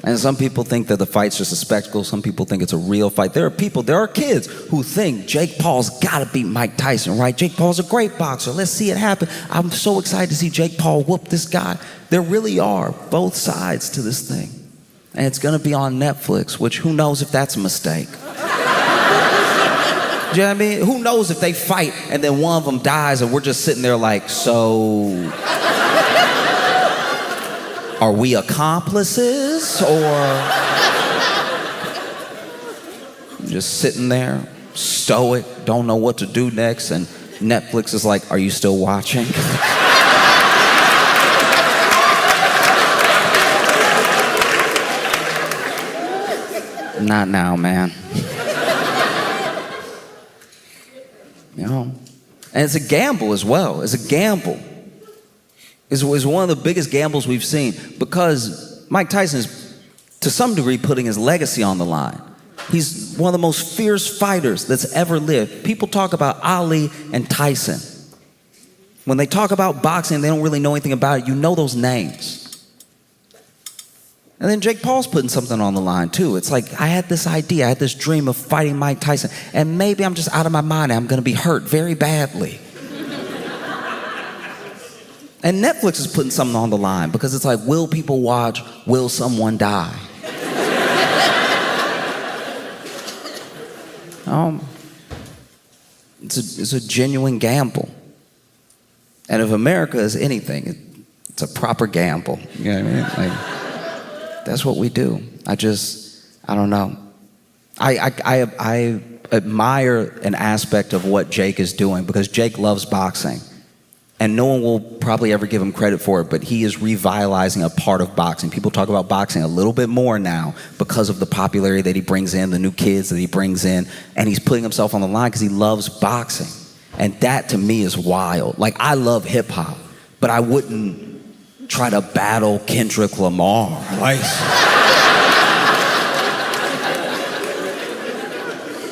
and some people think that the fight's just a spectacle. Some people think it's a real fight. There are kids who think Jake Paul's got to beat Mike Tyson, right? Jake Paul's a great boxer. Let's see it happen. I'm so excited to see Jake Paul whoop this guy. There really are both sides to this thing. And it's going to be on Netflix, which who knows if that's a mistake. Do you know what I mean? Who knows if they fight and then one of them dies and we're just sitting there like, so... are we accomplices, or just sitting there, stoic, don't know what to do next, and Netflix is like, are you still watching? Not now, man. You know? And it's a gamble as well. It's a gamble. Is one of the biggest gambles we've seen, because Mike Tyson is, to some degree, putting his legacy on the line. He's one of the most fierce fighters that's ever lived. People talk about Ali and Tyson. When they talk about boxing, they don't really know anything about it. You know those names. And then Jake Paul's putting something on the line, too. It's like, I had this idea, I had this dream of fighting Mike Tyson, and maybe I'm just out of my mind and I'm going to be hurt very badly. And Netflix is putting something on the line, because it's like, will people watch? Will someone die? It's a genuine gamble. And if America is anything, it's a proper gamble. You know what I mean? Like, that's what we do. I don't know. I admire an aspect of what Jake is doing, because Jake loves boxing. And no one will probably ever give him credit for it, but he is revitalizing a part of boxing. People talk about boxing a little bit more now because of the popularity that he brings in, the new kids that he brings in, and he's putting himself on the line because he loves boxing. And that, to me, is wild. Like, I love hip-hop, but I wouldn't try to battle Kendrick Lamar. Like...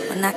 When I